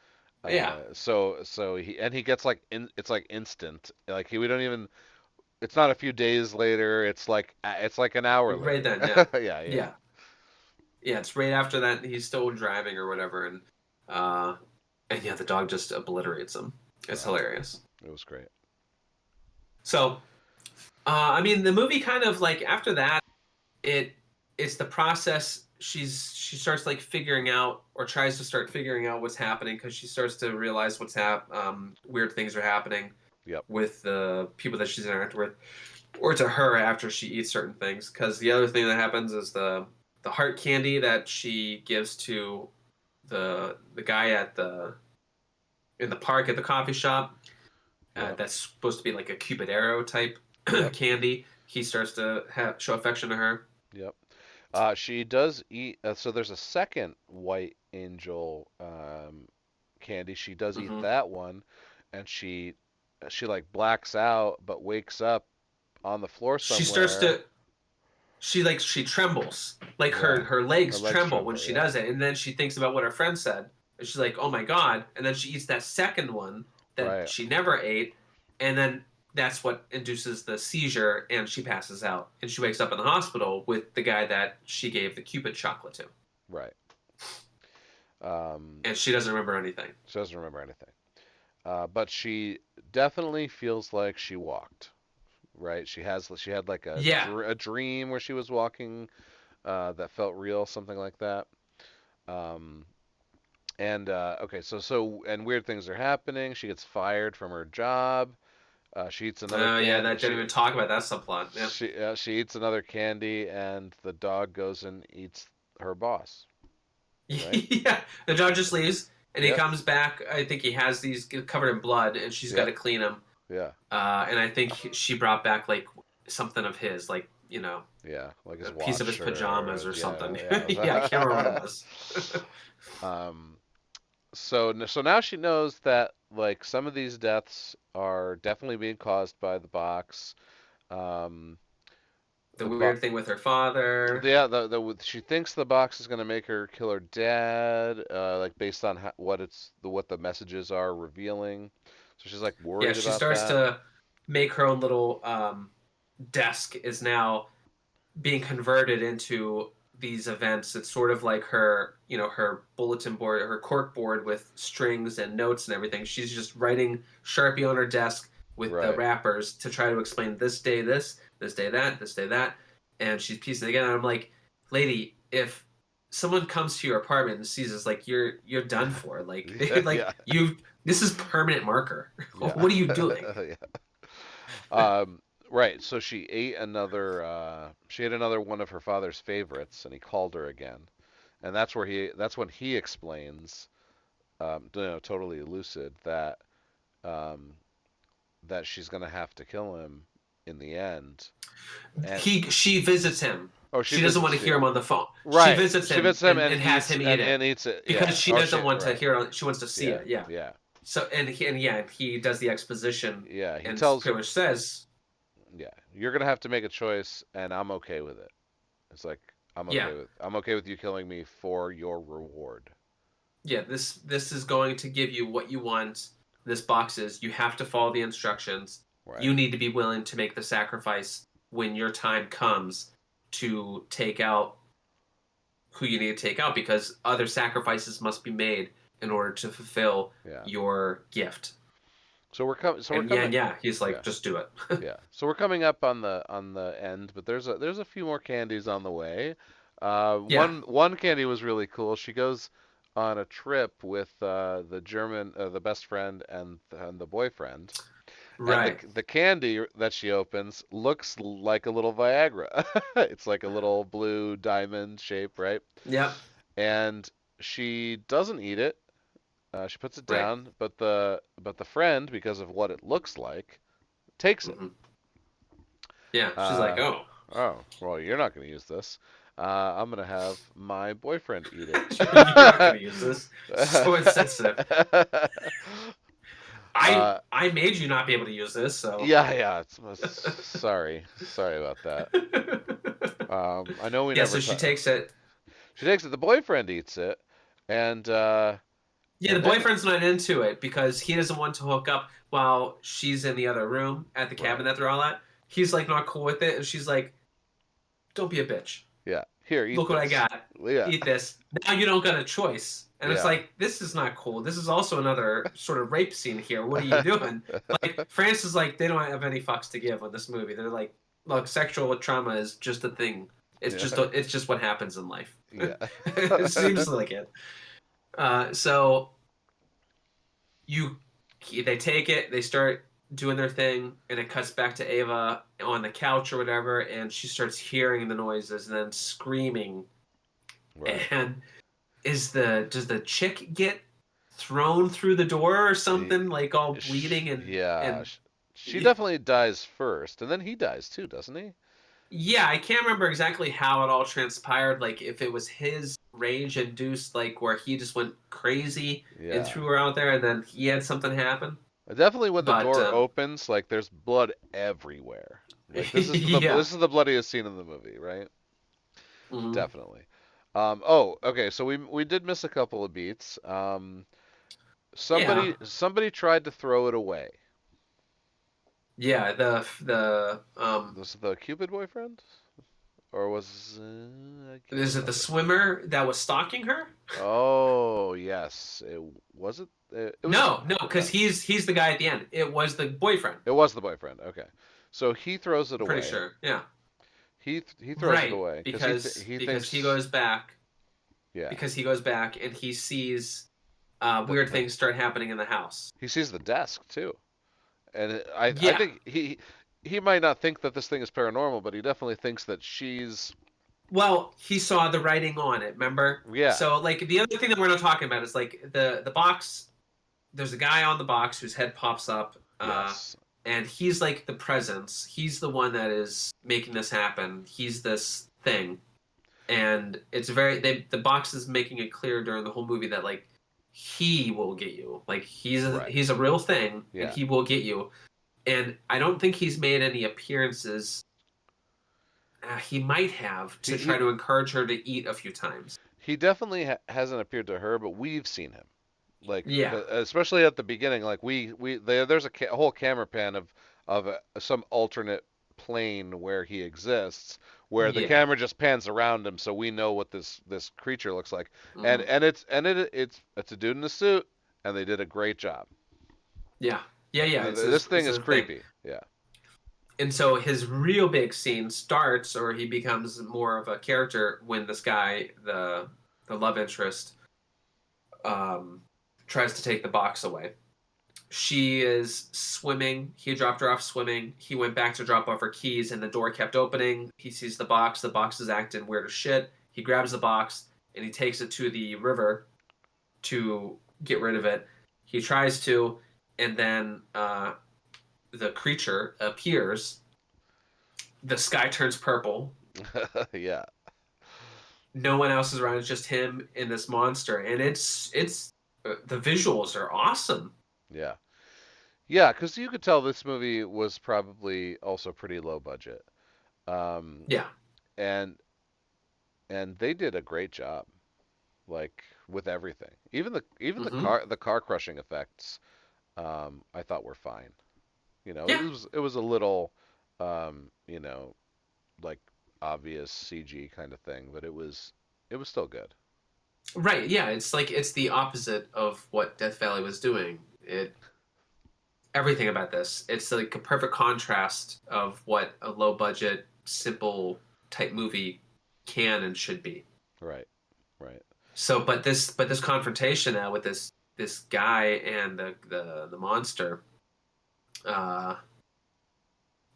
Yeah, So he gets like it's like instant. Like we don't even. It's not a few days later. It's like an hour right later. then, yeah, Yeah, yeah, yeah, yeah. It's right after that he's still driving or whatever, uh, and yeah, the dog just obliterates him. It's yeah. hilarious. It was great. So, I mean, the movie kind of like after that it it's the process she starts like figuring out or tries to start figuring out what's happening because she starts to realize weird things are happening Yep, with the people that she's interacting with or to her after she eats certain things because the other thing that happens is the heart candy that she gives to the guy at the in the park at the coffee shop yep, that's supposed to be like a cupid arrow type yep, candy he starts to show affection to her. yep. She does eat. So there's a second white angel candy. She does eat Hmm. that one, and she like blacks out, but wakes up on the floor She starts somewhere. to she trembles like her Yeah, her her legs legs tremble when tremble. she Yeah, does it, and then she thinks about what her friend said, and she's like, oh my god. And then she eats that second one that right, she never ate, and then that's what induces the seizure, and she passes out, and she wakes up in the hospital with the guy that she gave the cupid chocolate to, right. Um, and she doesn't remember anything. she doesn't remember anything. But she definitely feels like she walked. Right? She had like Yeah. a dream where she was walking that felt real, something like that. Um, and okay, and weird things are happening. She gets fired from her job. She eats another Oh yeah, can. that didn't even talk about that subplot. Yeah. She eats another candy, and the dog goes and eats her boss. Right? Yeah, the dog just leaves, and he Yep. comes back. I think he has these covered in blood, and she's got Yep. to clean them. Yeah. And I think she brought back like something of his, like Yeah. Like a his piece of his watch or pajamas or something. yeah. Yeah, I can't remember what it Yeah. was. um. So now she knows that like some of these deaths are definitely being caused by the box. Um, The the bo weird thing with her father. yeah, she thinks the box is gonna make her kill her dad, like based on what the messages are revealing. So she's like Yeah, worried she about starts that. to make her own little desk is now being converted into these events. It's sort of like her bulletin board, her cork board with strings and notes and everything. She's just writing Sharpie on her desk with the Right. wrappers to try to explain this day this day that, this day that, and she's piecing it together. I'm like, lady, if someone comes to your apartment and sees this, like you're done for. Like Yeah. like Yeah. you this is permanent marker. Yeah. What are you doing? Yeah. Right. So she ate another one of her father's favorites, and he called her again. And that's when he explains, totally lucid, that um, that she's gonna have to kill him in the end. And She visits him. oh, she She doesn't want visits. to hear Yeah, him on the phone. She right. visits She him visits him and has him eat it and eats it. because Yeah. she Oh, doesn't she want to right. hear it. She wants to see Yeah. it. Yeah. Yeah. So he does the exposition Yeah. He and tells pretty her. much says, Yeah, you're gonna have to make a choice, and I'm okay with it. It's like yeah, I'm okay with you killing me for your reward. yeah, this is going to give you what you want. This box is. You have to follow the instructions. Right. You need to be willing to make the sacrifice when your time comes to take out who you need to take out because other sacrifices must be made in order to fulfill Yeah. your gift. So we're coming. So we're And yeah, coming. and yeah, he's Yeah. like, just do it. Yeah. So we're coming up on the end, but there's a few more candies on the way. Yeah, One candy was really cool. She goes on a trip with the best friend and the boyfriend, and right. the candy that she opens looks like a little Viagra. It's like a little blue diamond shape, right? Yep. And she doesn't eat it. She puts it Right. down, but the friend, because of what it looks like, takes it. Hmm. Yeah, she's like, Uh, oh, oh, well, you're not going to use this. I'm going to have my boyfriend eat it. you're not gonna use this. So insensitive. I made you not be able to use this, so. yeah, yeah. Sorry about that. I know we Yeah, never. so she takes it. She takes it. The boyfriend eats it, and Yeah, the and then boyfriend's not into it because he doesn't want to hook up while she's in the other room at the cabin right. that they're all at. He's like not cool with it, and she's like, "Don't be a bitch. Yeah. Here, eat Look what I this. got. Yeah. Eat this. Now you don't got a choice." And it's Yeah. like, this is not cool. This is also another sort of rape scene here. What are you doing? Like France is like they don't have any fucks to give on this movie. They're like, look, sexual trauma is just a thing. Yeah. It's just what happens in life. Yeah. It seems like it. So you they take it, they start doing their thing, and it cuts back to Ava on the couch or whatever, and she starts hearing the noises and then screaming. Right. And does the chick get thrown through the door or Y- something, like all bleeding Yeah. and She definitely dies first, and then he dies too, doesn't he? yeah, I can't remember exactly how it all transpired, like if it was his rage induced, like where he just went crazy and Yeah. threw her out there and then he had something happen. Definitely when the But door opens, like there's blood everywhere. Like yeah. this is the bloodiest scene in the movie, right? Mhm. Definitely. Oh, okay. So we did miss a couple of beats. Yeah. Somebody tried to throw it away. Yeah, the Was it the Cupid boyfriend, or was I can't is it the remember. swimmer that was stalking her? Oh yes, it was No, because he's the guy at the end. It was the boyfriend. it was the boyfriend. Okay, so he throws it I'm pretty away. sure. Yeah. He throws it Right, away because because he because he thinks goes back yeah because he goes back and he sees weird the things start happening in the house. he sees the desk too, and I Yeah. think he might not think that this thing is paranormal, but he definitely thinks that she's Well, he saw the writing on it, remember? yeah So like the other thing that we're not talking about is like the box. There's a guy on the box whose head pops up, yes and he's like the presence. He's the one that is making this happen. He's this thing, and it's the box is making it clear during the whole movie that like he will get you. Like right he's a real thing, and yeah he will get you. And I don't think he's made any appearances. He might have he to try he, to encourage her to eat a few times. he definitely hasn't appeared to her, but we've seen him. Like Yeah, especially at the beginning, like there's a whole camera pan of some alternate plane where he exists, where the yeah, camera just pans around him, so we know what this creature looks like, and hmm it's a dude in a suit, and they did a great job. yeah, yeah. This thing It's is his thing. creepy. Yeah, And so his real big scene starts, or he becomes more of a character when this guy, the love interest, um, tries to take the box away. She is swimming. He dropped her off swimming. He went back to drop off her keys, and the door kept opening. He sees the box. The box is acting weird as shit. He grabs the box and he takes it to the river to get rid of it. He tries to. and then the creature appears. The sky turns purple. Yeah, No one else is around. It's just him and this monster, and it's the visuals are awesome. yeah, yeah. Because you could tell this movie was probably also pretty low budget, um, Yeah. and they did a great job, like with everything. Even Hmm. the car crushing effects, I thought were fine. Yeah. It was a little, you know, like obvious CG kind of thing, but it was still good. Right. Yeah. It's like it's the opposite of what Death Valley was doing. It everything about this. It's like a perfect contrast of what a low budget, simple type movie can and should be. Right, right. So, but this confrontation now with this guy and the monster uh,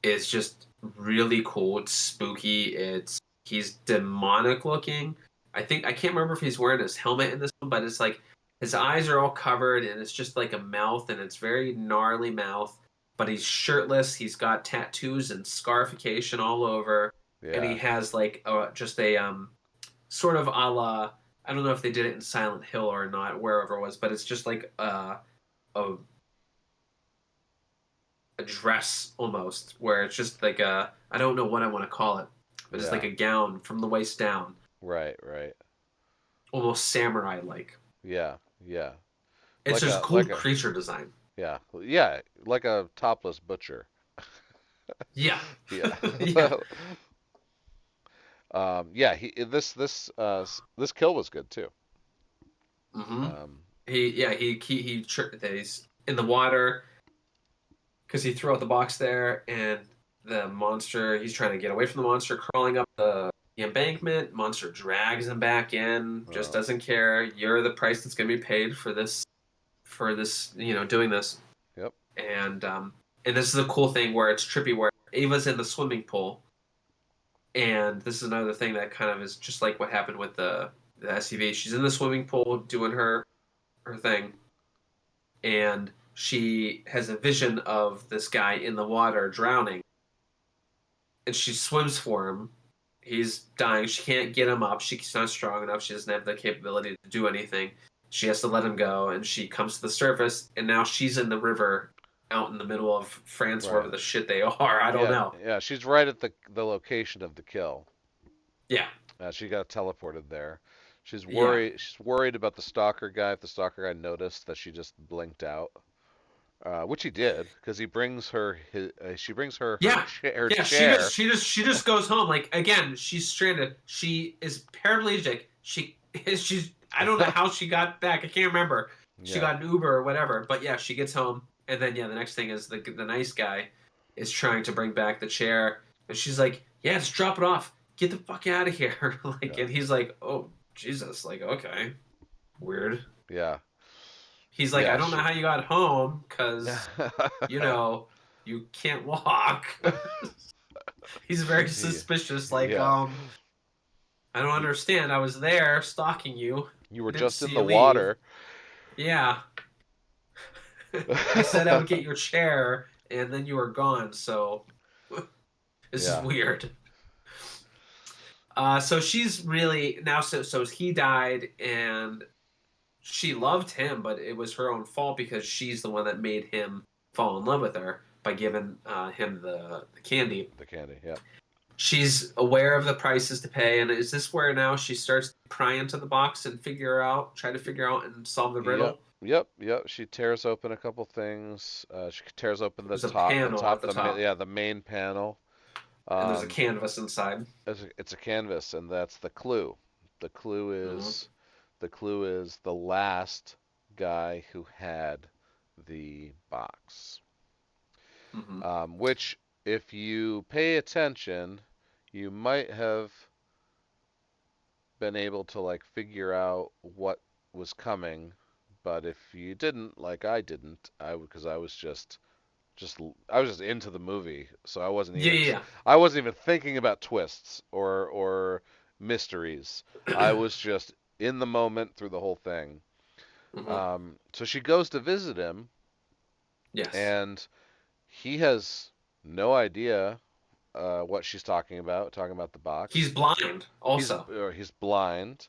is just really cool. It's spooky. He's demonic looking. I can't remember if he's wearing his helmet in this one, but it's like his eyes are all covered and it's just like a mouth and it's very gnarly mouth. But he's shirtless. He's got tattoos and scarification all over, and he Yeah, has like just a sort of a la. I don't know if they did it in Silent Hill or not, wherever it was, but it's just like a a dress almost, where it's just like a I don't know what I want to call it, but it's like yeah. a gown from the waist down, Right, right. almost samurai like. Yeah, yeah. It's just Like cool a creature design. yeah, yeah, like a topless butcher. Yeah, Yeah. yeah. Yeah, this kill was good too. Hmm. Um, He's in the water because he threw out the box there, and the monster. He's trying to get away from the monster, crawling up the embankment. Monster drags him back in. Just uh, doesn't care. You're the price that's going to be paid for this. Doing this. yep. And this is a cool thing where it's trippy where Ava's in the swimming pool, and this is another thing that kind of is just like what happened with the SUV. She's in the swimming pool doing her thing, and she has a vision of this guy in the water drowning, and she swims for him. He's dying. She can't get him up. She's not strong enough. She doesn't have the capability to do anything. She has to let him go, and she comes to the surface, and now she's in the river out in the middle of France, wherever Right. the shit they are. I don't Yeah, know. yeah. She's right at the location of the kill. Yeah, She got teleported there. yeah, She's worried about the stalker guy. If the stalker guy noticed that she just blinked out, which he did, because she brings yeah, her yeah. She just, chair. she just goes home. Like again, she's stranded. She is paraplegic. She's. I don't know how she got back. I can't remember. She Yeah, got an Uber or whatever. But yeah, she gets home, and then yeah, the next thing is the nice guy is trying to bring back the chair, and she's like, "Yeah, just drop it off. Get the fuck out of here!" Like, yeah, and he's like, "Oh Jesus!" Like, okay, weird. yeah, He's like, "I yeah. don't know how you got home, cause you know you can't walk." He's very Yeah, suspicious. Like, yeah. I don't You, understand. I was there stalking you. you were I didn't just see in you the leave. water. Yeah, I said I would get your chair, and then you were gone. So this is Yeah, weird. So she's really now. So he died, and she loved him, but it was her own fault because she's the one that made him fall in love with her by giving him the candy. the candy. Yeah. She's aware of the prices to pay, and is this where now she starts to pry into the box and try to figure out and solve the Yep. riddle? Yep. She tears open a couple things. She tears open There's a panel at the top, yeah, the main panel. and there's a Um, canvas inside. it's a canvas, and that's the clue. The clue Mm-hmm. is the last guy who had the box. Mm-hmm. Which, if you pay attention, you might have been able to like figure out what was coming, but if you didn't, like I didn't, because just I was just into the movie, so Yeah, yeah, I wasn't even thinking about twists or mysteries. I yeah. was just in the moment through the whole thing. Mm-hmm. So she goes to visit him, Yes. and he has no idea what she's talking about the He's box. blind also. He's blind.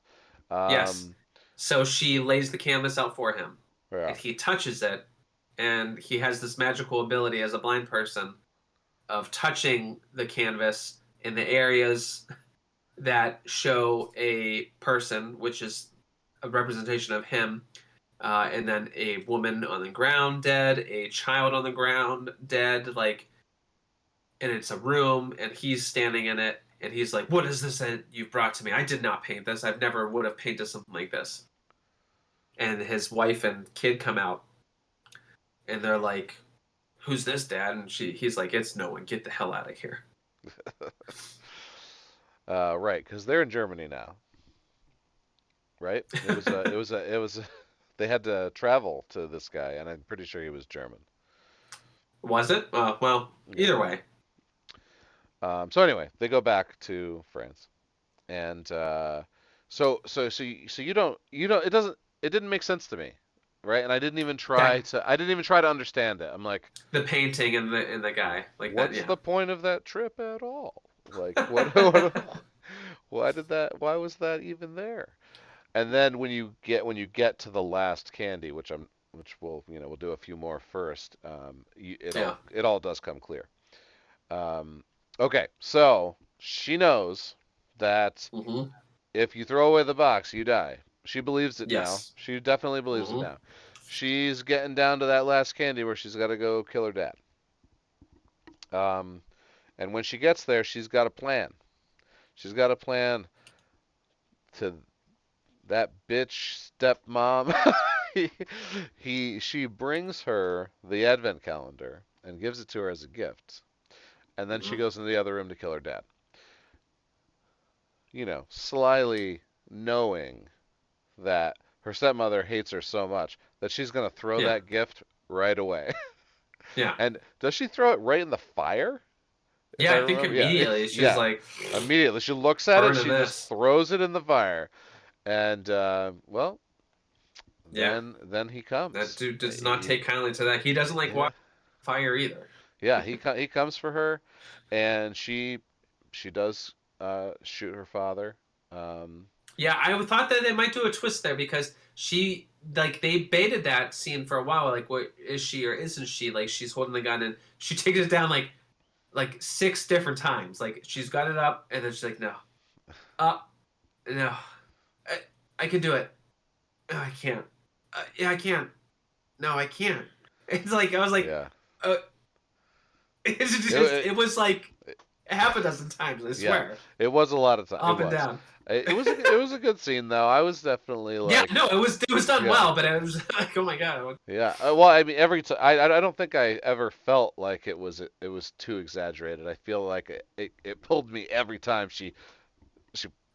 Yes. Um, So she lays the canvas out for him, yeah. and he touches it, and he has this magical ability as a blind person of touching the canvas in the areas that show a person, which is a representation of him, and then a woman on the ground dead, a child on the ground dead, like, and it's a room, and he's standing in it, and he's like, "What is this that you've brought to me? I did not paint this. I've never would have painted something like this." And his wife and kid come out, and they're like, "Who's this, Dad?" And he's like, "It's no one. Get the hell out of here." Right, because they're in Germany now, right? It was. They had to travel to this guy, and I'm pretty sure he was German. Was it? Well, Yeah. either way. So anyway, they go back to France, and you don't it didn't make sense to me, right? And That I didn't even try to understand it. I'm like, the painting and the guy like that. what's Yeah, the point of that trip at all? Like, why was that even there? And then when you get to the last candy, which we'll do a few more first, yeah. it all does come clear. Um, okay, so she knows that Mm-hmm. if you throw away the box, you die. She believes it now. Yes. She definitely believes it Mm-hmm. now. She's getting down to that last candy where she's got to go kill her dad. Um, and when she gets there, she's got a plan. She's got a plan to that bitch stepmom. he, she brings her the advent calendar and gives it to her as a gift. And then she Mm-hmm. goes into the other room to kill her dad. Slyly knowing that her stepmother hates her so much that she's going to throw Yeah. that gift right away. Yeah. And does she throw it right in the fire? If Yeah. I I think remember, yeah, immediately she's yeah. like, Immediately she looks at it, burning she just this. throws it in the fire, and well, Yeah. then he That comes. dude does not take kindly to that. He doesn't like Yeah, fire either. yeah. He comes for her, and she does shoot her father. Um, Yeah, I thought that they might do a twist there because she like they baited that scene for a while. Like, what is she or isn't she? Like, she's holding the gun and she takes it down like six different times. Like, she's got it up and then she's like, no, up, no, I, I can do it. No, I can't. Yeah, I can't. No, I can't. It's like I was like, yeah. uh, it It, was like it, half a dozen times. I yeah. swear, It was a lot of time. It up and was. down. It was a good scene though. I was definitely Yeah, like, no, it was done yeah. well, but it was like, oh my god. Yeah. Well, I mean, every time I don't think I ever felt like it was too exaggerated. I feel like it pulled me every time she.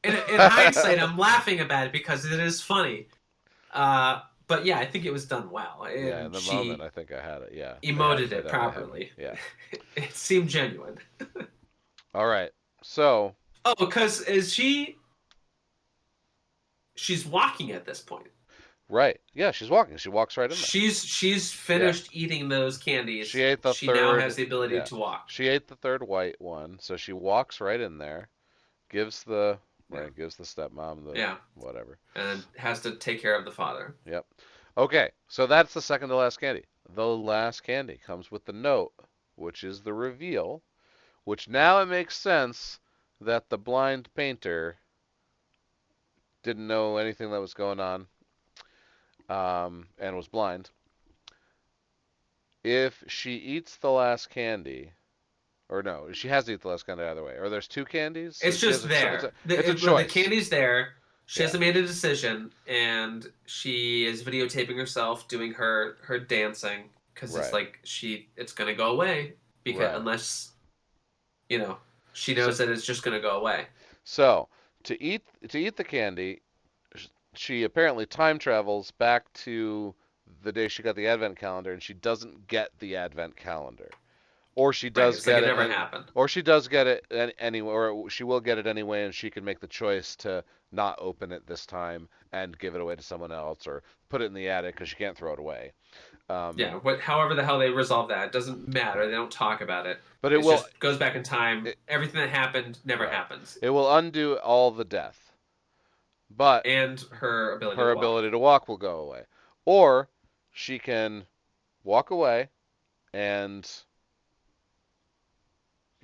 In hindsight, I'm laughing about it because it is funny. But yeah, I think it was done well, Yeah, in and the moment, she I think I had it. Yeah, emoted they it definitely had me. properly. Yeah. It seemed genuine. All right. So, Oh, because is she's walking at this point. right. Yeah, she's walking. She walks right in there. She's Yeah. finished eating those She candies. ate the She now has third. the ability Yeah. to walk. She ate the third white one, so she walks right in there, gives the Yeah, gives the stepmom the yeah, whatever. and has to take care of the father. Yep. Okay, so that's the second to last candy. The last candy comes with the note, which is the reveal, which now it makes sense that the blind painter didn't know anything that was going on, and was blind. If she eats the last candy, or no, she has to eat the last candy either way, or there's two candies, so It's she has just there. it's a The choice. candy's there. She Yeah, hasn't made a decision, and she is videotaping herself doing her dancing because it's right, like it's gonna go away because right. unless she So, knows that it's just gonna go away. so to eat the candy, she apparently time travels back to the day she got the advent calendar, and she doesn't get the advent calendar. or she Right. does It's like get it it, never and happened. or she does get it anyway, or she will get it anyway, and she can make the choice to not open it this time and give it away to someone else, or put it in the attic because she can't throw it away. Yeah. Um, However the hell they resolve that, it doesn't matter. right. They don't talk about it. But it It will, just goes back in time. it, Everything that happened never right. happens, It will undo all the death, but and her ability her to walk. ability to walk will go away, or she can walk away and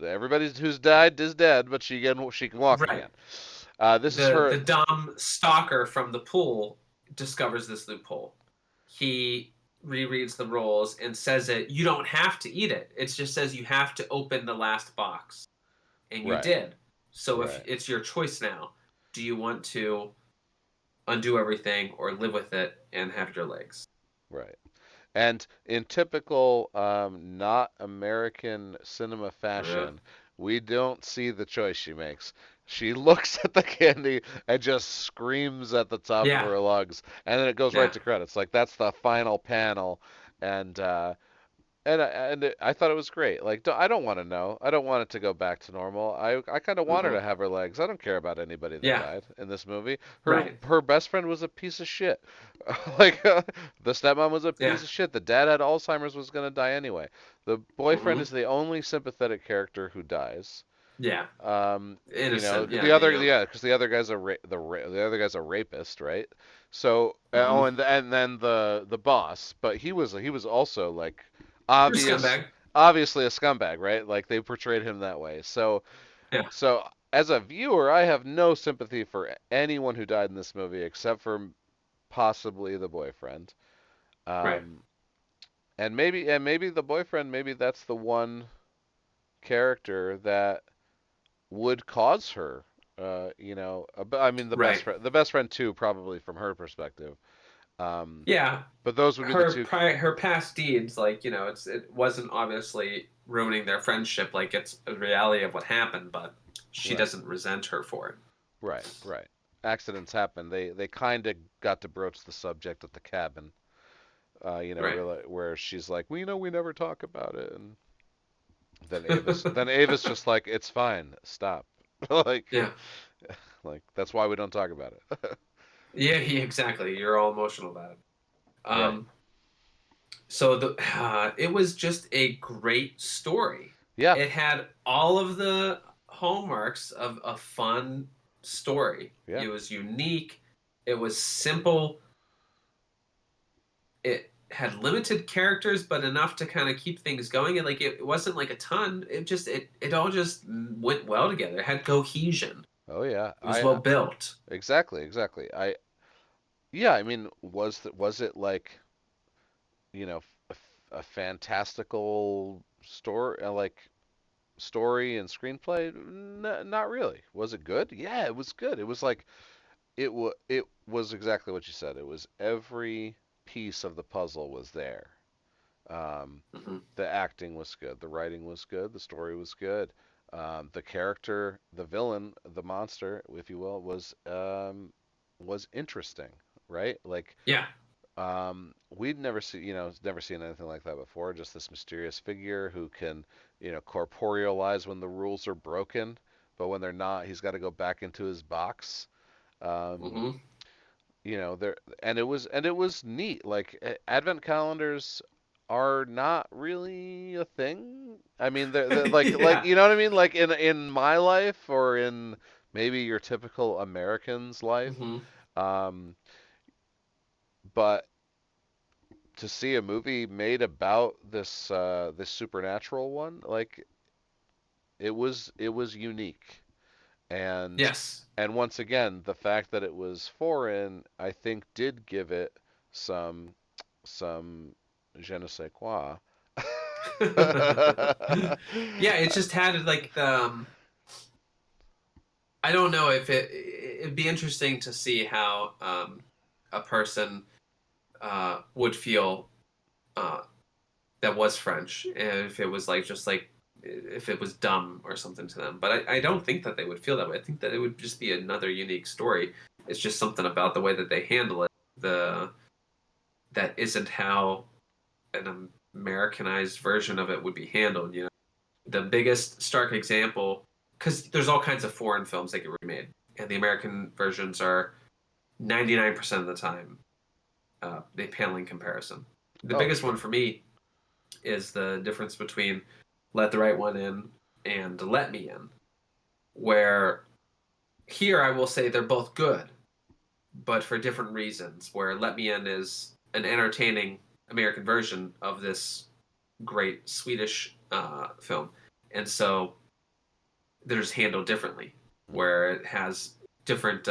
everybody who's died is dead, but she can walk Right. again. This is The her. dumb stalker from the pool discovers this loophole. He rereads the rules and says that you don't have to eat it. It just says you have to open the last box, and you Right, did. So if right, it's your choice now, do you want to undo everything or live with it and have your legs? right. And in typical not American cinema Uh, fashion, we don't see the choice she makes. She looks at the candy and just screams at the top of yeah, her lungs, and then it goes right yeah. to credits. Like that's the final panel, and I thought it was great. Like, I don't want to know. I don't want it to go back to normal. I kind of want her Hmm. to have her legs. I don't care about anybody that Yeah, died in this movie. Her right. her best friend was a piece of shit. Like the stepmom was a Yeah. piece of shit. The dad had Alzheimer's, was gonna die anyway. The boyfriend Hmm. is the only sympathetic character who dies. Yeah. Innocent. Yeah, The the other, yeah, because the other guy's the other guy's a rapist, right? So hmm. and then the boss, but he was also like You're a obvious scumbag. obviously a scumbag, right? Like they portrayed him that way. Yeah. So as a viewer, I have no sympathy for anyone who died in this movie except for possibly the boyfriend. Right. Um, and maybe the boyfriend, maybe that's the one character that would cause her. I mean Right. the best friend too, probably from her perspective. Um, Yeah. but those would be the two. Her past deeds, like it wasn't obviously ruining their friendship, like it's a reality of what happened, but she Right, doesn't resent her for it. right, right. Accidents happen. They kind of got to broach the subject at the cabin. Right. Really, where she's like, we never talk about it, and then Ava's just like, it's fine, stop. like, Yeah. like that's why we don't talk about it. Yeah. Yeah. Exactly. You're all emotional about it. Right. Um. So it was just a great story. Yeah. It had all of the hallmarks of a fun story. Yeah. It was unique. It was simple. It had limited characters, but enough to kind of keep things going. And like it wasn't like a ton. It all just went well together. It had cohesion. Oh yeah. It was I well built. exactly, exactly. Yeah, I mean, was it like, a fantastical story, story and screenplay? Not really. Was it good? Yeah, it was good. It was like it was exactly what you said. It was every piece of the puzzle was there. Um, Hmm. the acting was good, the writing was good, the story was good. The character, the villain, the monster, if you will, was interesting, right? Like Yeah. we'd never seen anything like that before. Just this mysterious figure who can, corporealize when the rules are broken, but when they're not, he's got to go back into his box. Um, Hmm. there and it was neat. Like advent calendars are not really a thing. I mean, they're like Yeah. you know what I mean. Like in my life or in maybe your typical American's life. Hmm. Um, but to see a movie made about this supernatural one, like it was unique. And Yes. and once again, the fact that it was foreign, I think, did give it some je ne sais quoi. Yeah, it just had like I don't know if it'd be interesting to see how a person would feel uh, that was French, and if it was like just like if it was dumb or something to them. But I don't think that they would feel that way. I think that it would just be another unique story. It's just something about the way that they handle it. That isn't how an Americanized version of it would be handled. The biggest stark example, because there's all kinds of foreign films that get remade, and the American versions are 99% of the time they pale in comparison. The Oh, biggest one sure. for me is the difference between Let the Right One In and Let Me In, where here I will say they're both good, but for different reasons. Where Let Me In is an entertaining American version of this great Swedish film, and so they're just handled differently, Hmm. where it has different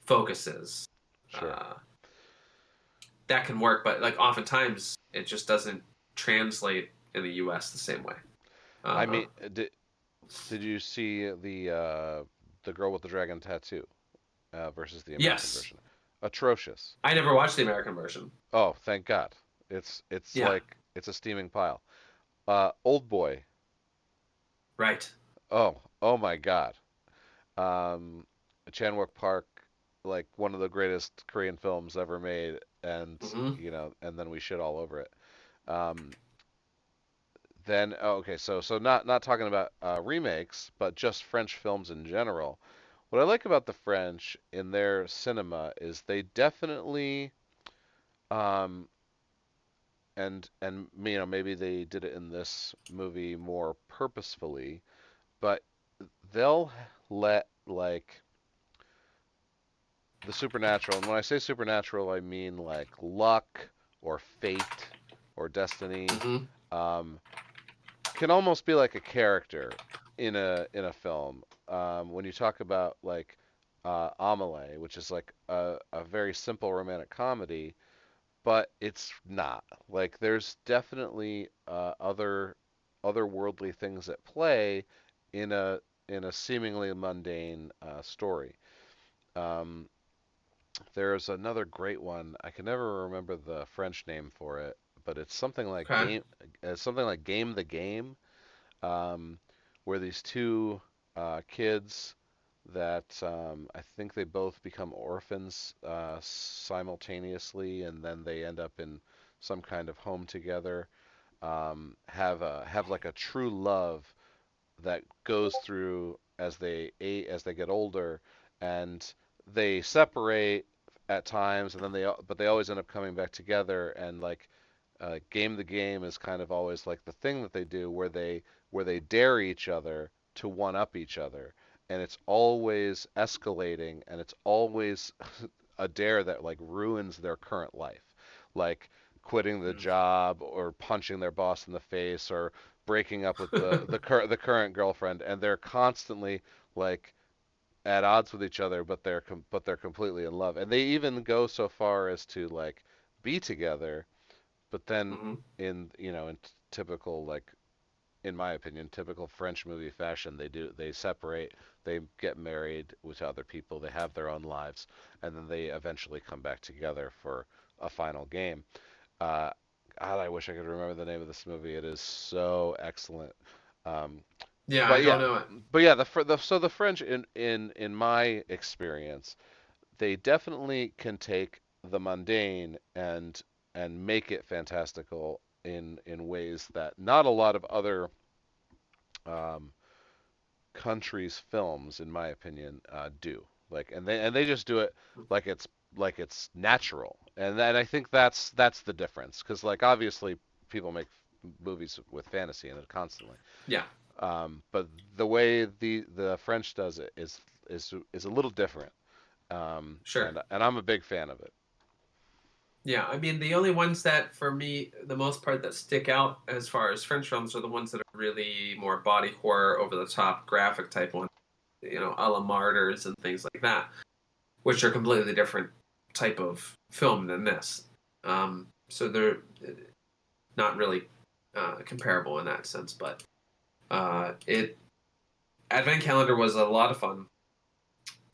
focuses. Sure. Uh, that can work, but like oftentimes it just doesn't translate in the U.S. the same way. I Uh, mean, did you see the girl with the dragon tattoo versus the American yes, version? Atrocious. I never watched the American version. Oh, thank God. It's Yeah, like it's a steaming pile. Old Boy. right. Oh my God. Um, Chan-wook Park, like one of the greatest Korean films ever made, and Hmm. and then we shit all over it. Um, then okay, so not talking about remakes, but just French films in general. What I like about the French in their cinema is they definitely um, and maybe they did it in this movie more purposefully, but they'll let like the supernatural, and when I say supernatural, I mean like luck or fate or destiny, Hmm. um, can almost be like a character in a film. When you talk about like Amelie, which is like a very simple romantic comedy, but it's not. Like there's definitely otherworldly things at play in a seemingly mundane story. Um, there's another great one. I can never remember the French name for it, but it's Okay. something like Game the Game, um, where these two kids that I think they both become orphans simultaneously, and then they end up in some kind of home together. Have like a true love that goes through as they get older, and they separate at times, and then they always end up coming back together. And like game the game is kind of always like the thing that they do where they dare each other to one up each other, and it's always escalating, and it's always a dare that like ruins their current life, like quitting the job or punching their boss in the face or breaking up with the current girlfriend, and they're constantly like at odds with each other, but they're completely in love, and they even go so far as to like be together, but then Hmm. in typical like in my opinion typical French movie fashion, they separate, they get married with other people, they have their own lives, and then they eventually come back together for a final game. uh, God, I wish I could remember the name of this movie. It is so excellent. Um, Yeah, I but don't yeah, know it. but yeah, the French in my experience, they definitely can take the mundane and make it fantastical in ways that not a lot of other um, countries' films, in my opinion, do. Like, and they just do it like it's natural, and I think that's the difference. Because like obviously people make movies with fantasy in it constantly, Yeah, but the way the French does it is a little different, sure. and I'm a big fan of it. Yeah, I mean the only ones that for me the most part that stick out as far as French films are the ones that are really more body horror, over the top, graphic type ones. A la Martyrs and things like that, which are completely different type of film than this. So they're not really comparable in that sense. But it Advent Calendar was a lot of fun.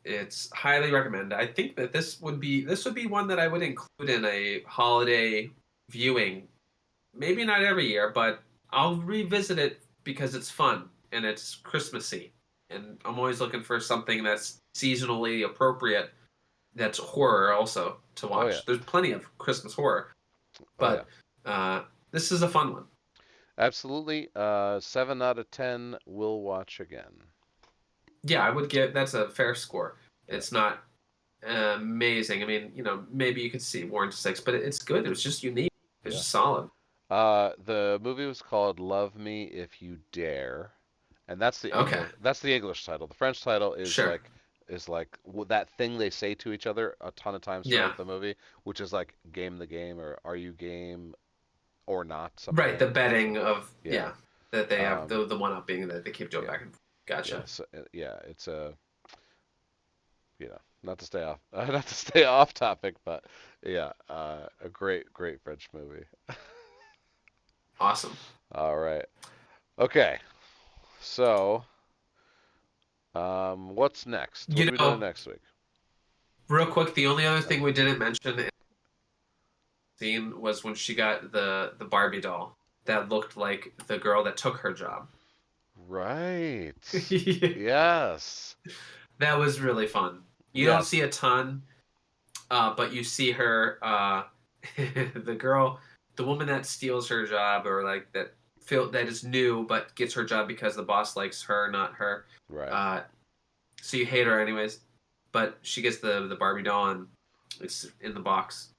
It's highly recommended. I think that this would be one that I would include in a holiday viewing. Maybe not every year, but I'll revisit it because it's fun and it's Christmassy. And I'm always looking for something that's seasonally appropriate, that's horror also to Oh yeah, watch. There's plenty of Christmas horror, oh yeah. but uh, this is a fun one. Absolutely. 7 out of 10 will watch again. Yeah, I would give that's a fair score. Yeah. It's not amazing. I mean, maybe you could see more into six, but it's good. It was just unique. It's Yeah. just solid. The movie was called Love Me If You Dare, and that's the Okay, English. That's the English title. The French title sure. is like that thing they say to each other a ton of times Yeah, throughout the movie, which is like game the game or are you game or not, something right. like The betting of yeah. yeah that they have Um, the one up being that they keep doing yeah. back and forth. Gotcha. Yes. Yeah. It's a not to stay off not to stay off topic, but yeah, a great French movie. Awesome. All right. Okay. So, what's next? What You are we doing know, next week? real quick, the only other thing we didn't mention in the scene was when she got the Barbie doll that looked like the girl that took her job. Right. Yes. That was really fun. You don't see Yes. a ton, but you see her, the girl, the woman that steals her job, or like that is new but gets her job because the boss likes her, not her. Right. Uh, so you hate her anyways, but she gets the Barbie doll and it's in the box.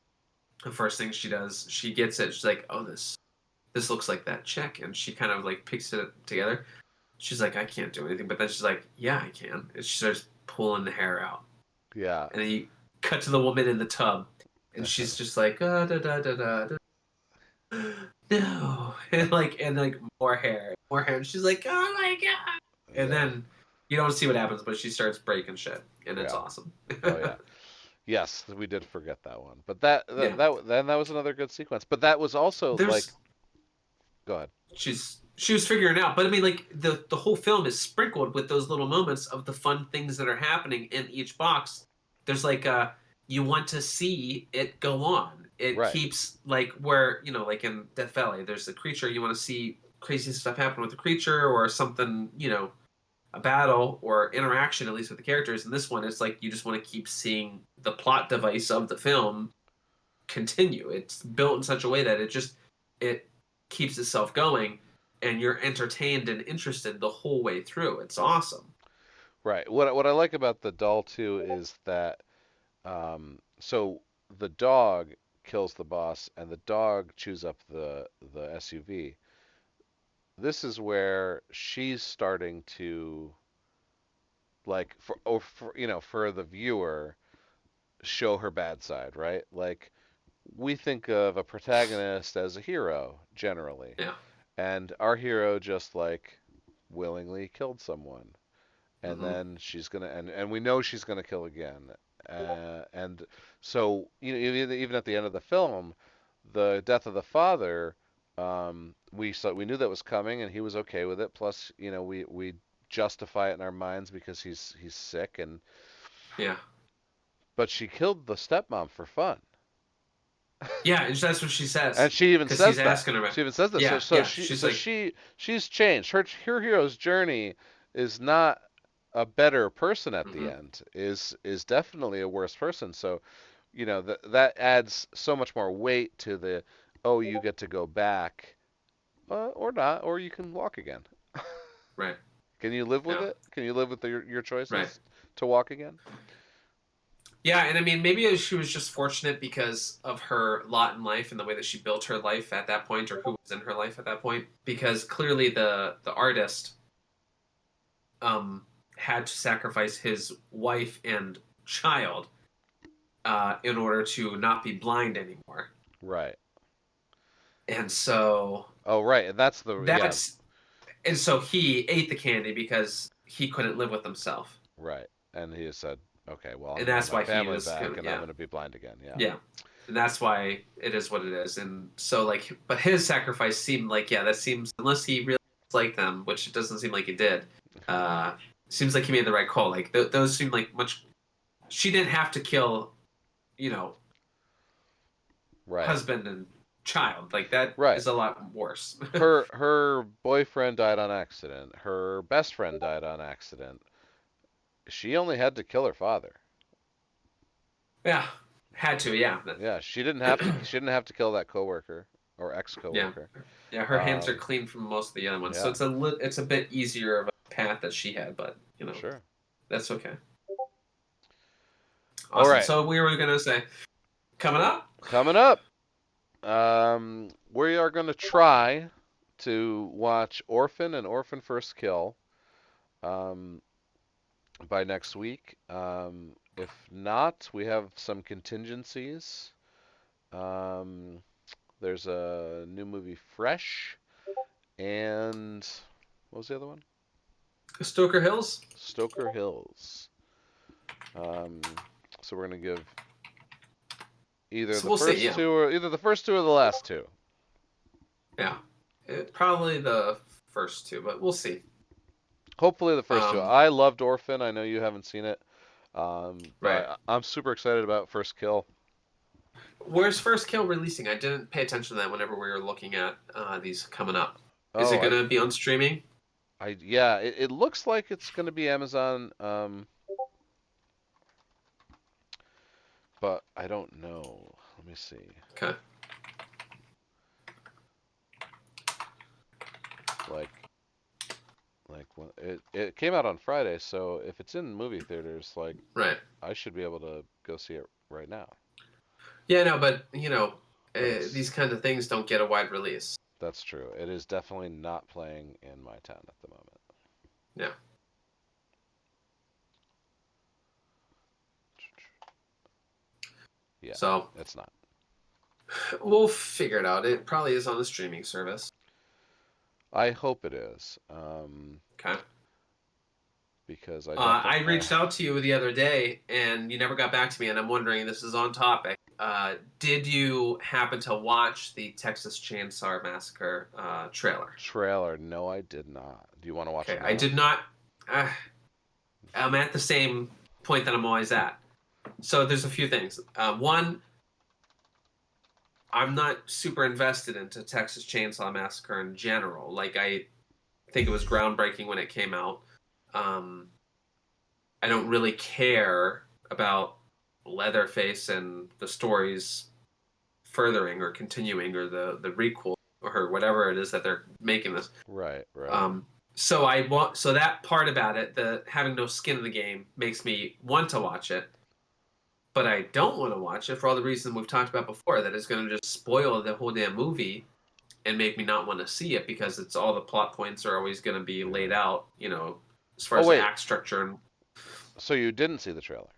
The first thing she does, she gets it. She's like, "Oh, this looks like that chick," and she kind of like picks it together. She's like, "I can't do anything," but then she's like, "Yeah, I can." And she starts pulling the hair out, Yeah. and then you cut to the woman in the tub, and she's just like, da da da da da. No, and more hair, and she's like, "Oh my god!" And Yeah. then you don't see what happens, but she starts breaking shit, and it's Yeah. awesome. Oh yeah. Yes, we did forget that one. But that that Yeah, that then that was another good sequence. But that was also like there's go ahead. she was figuring it out, but I mean, like the whole film is sprinkled with those little moments of the fun things that are happening in each box. There's like you want to see it go on. It Right. keeps like where like in Death Valley, there's a creature you want to see crazy stuff happen with the creature or something, a battle or interaction at least with the characters. And this one, it's like you just want to keep seeing the plot device of the film continue. It's built in such a way that it keeps itself going and you're entertained and interested the whole way through. It's awesome. Right. What I like about the doll too is that so the dog kills the boss and the dog chews up the SUV. This is where she's starting to like for the viewer show her bad side, right? Like we think of a protagonist as a hero generally, Yeah. and our hero just like willingly killed someone, and Hmm. then she's gonna and we know she's gonna kill again, and so even at the end of the film, the death of the father, we knew that was coming, and he was okay with it. Plus, we justify it in our minds because he's sick, and Yeah. but she killed the stepmom for fun. Yeah, and that's what she And says she even because he's says that. asking her about. She even says that. So Yeah, so yeah. she She's so like, she she's changed. Her hero's journey is not a better person at the hmm end. Is definitely a worse person. So, that adds so much more weight to the oh, you get to go back, or not, or you can walk again. right. Can you live with Yeah, it? Can you live with your right. choices to walk again? Yeah, and I mean, maybe she was just fortunate because of her lot in life and the way that she built her life at that point, or who was in her life at that point. Because clearly, the artist had to sacrifice his wife and child in order to not be blind anymore. Right. And so Oh, right. And that's the yeah. that's and so he ate the candy because he couldn't live with himself, Right. And he said, okay, well, I'm and getting that's my why he family was back, kind of and I'm going to be blind again. Yeah. yeah, and that's why it is what it is. And so like, but his sacrifice seemed like that seems unless he really liked them, which it doesn't seem like he did. Uh, seems like he made the right call. Like those seem like much. She didn't have to kill, you know, Right. husband and child. Like that Right. is a lot worse. Her boyfriend died on accident. Her best friend died on accident. She only had to kill her father. Yeah, had to. Yeah, Yeah, she didn't have to. She didn't have to kill that coworker or Yeah. ex-coworker. Yeah, her hands are Um, clean from most of the other ones, so yeah, it's a bit easier of a path that she had, but sure. that's okay. All Awesome. right, So we were gonna say coming up. coming up, we are going to try to watch Orphan and Orphan First Kill um, by next week. If not, we have some contingencies. Um, there's a new movie, Fresh, and what was the other one? Stoker Hills. Stoker Hills. Um, so we're going to give So we'll see. Yeah, either the first two or the last two. yeah. Probably the first two, but we'll see. Hopefully the first two. Um, I loved Orphan. I know you haven't seen it, right. but I'm super excited about First Kill. Where's First Kill releasing? I didn't pay attention to that whenever we were looking at these coming up. Is it Oh, gonna be on streaming? yeah, it looks like it's going to be Amazon, but I don't know. Let me see. Okay. Like, it came out on Friday, so if it's in movie theaters, like Right. I should be able to go see it right now. Yeah, no, but But it's these kind of things don't get a wide release. That's true. It is definitely not playing in my town at the moment. Yeah. Yeah, So it's not. we'll figure it out. It probably is on the streaming service. I hope it is, Okay. because I I definitely. reached out to you the other day, and you never got back to me, and I'm wondering, this is on topic. Did you happen to watch the Texas Chainsaw Massacre trailer? Trailer. No, I did not. Do you want to watch Okay, it I now? did not. Uh, I'm at the same point that I'm always at. So there's a few things. One, I'm not super invested into Texas Chainsaw Massacre in general. Like, I think it was groundbreaking when it came out. Um, I don't really care about Leatherface and the stories furthering or continuing, or the requel or whatever it is that they're making this. Right, right. Um, so I want, so that part about it, the having no skin in the game, makes me want to watch it, but I don't want to watch it for all the reasons we've talked about before. That it's going to just spoil the whole damn movie and make me not want to see it, because it's all the plot points are always going to be Yeah. laid out, as far Oh as the wait. act structure. And So you didn't see the trailer?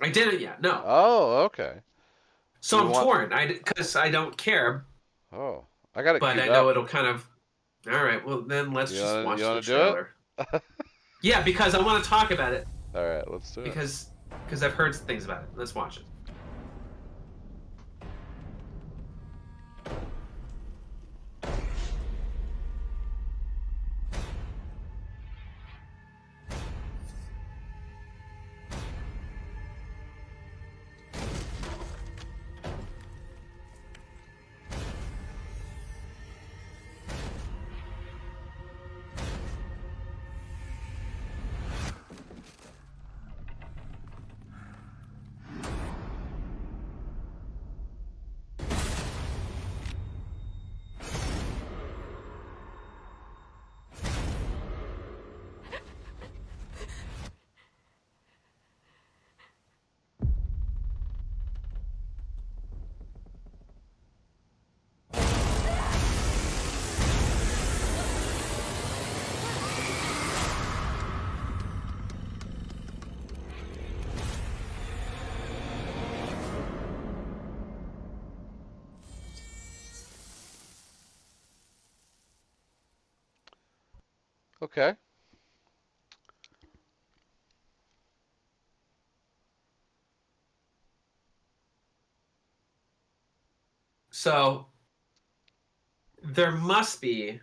I didn't yet, no. Oh, okay. Do So you I'm want? torn. Because I don't care, Oh, I got it but queued I know up. it'll kind of. All right, well then let's just You watch the wanna do it? trailer. Yeah, because I want to talk about it, All right, let's do it. because I've heard things about it. Let's watch it. Okay. So there must be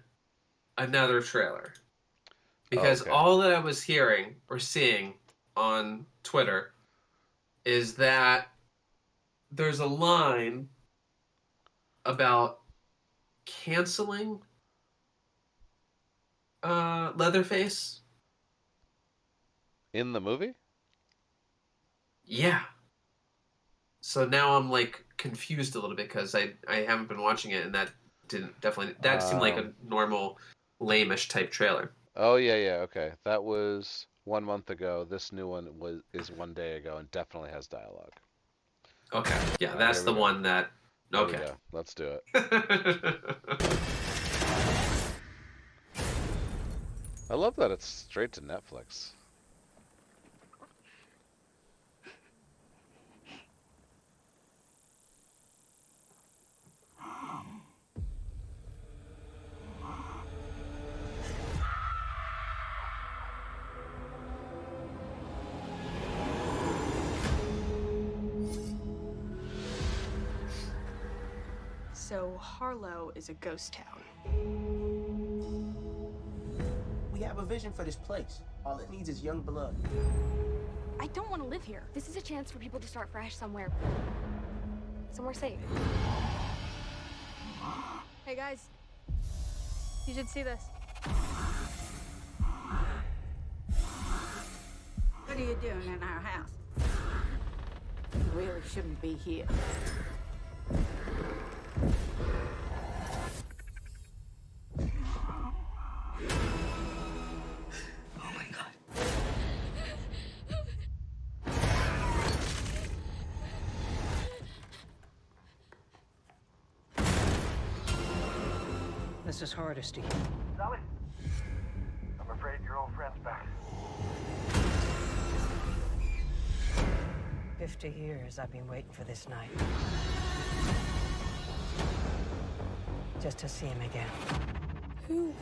another trailer, because Okay. all that I was hearing or seeing on Twitter is that there's a line about canceling Leatherface. In the movie? Yeah. So now I'm like confused a little bit because I haven't been watching it, and that seemed like Um, a normal lamish type trailer. oh yeah, yeah, okay. That was 1 month ago. This new one is 1 day ago and definitely has dialogue. Okay, yeah, All right, that's here we the go. one that. Here we Okay. go. Let's do it. I love that it's straight to Netflix. So Harlow is a ghost town. We have a vision for this place. All it needs is young blood. I don't want to live here. This is a chance for people to start fresh somewhere. Somewhere safe. Hey guys, you should see this. What are you doing in our house? You really shouldn't be here. Oh my God. This is Hardesty. Sally, I'm afraid your old friend's back. 50 years I've been waiting for this night. Just to see him again. Who?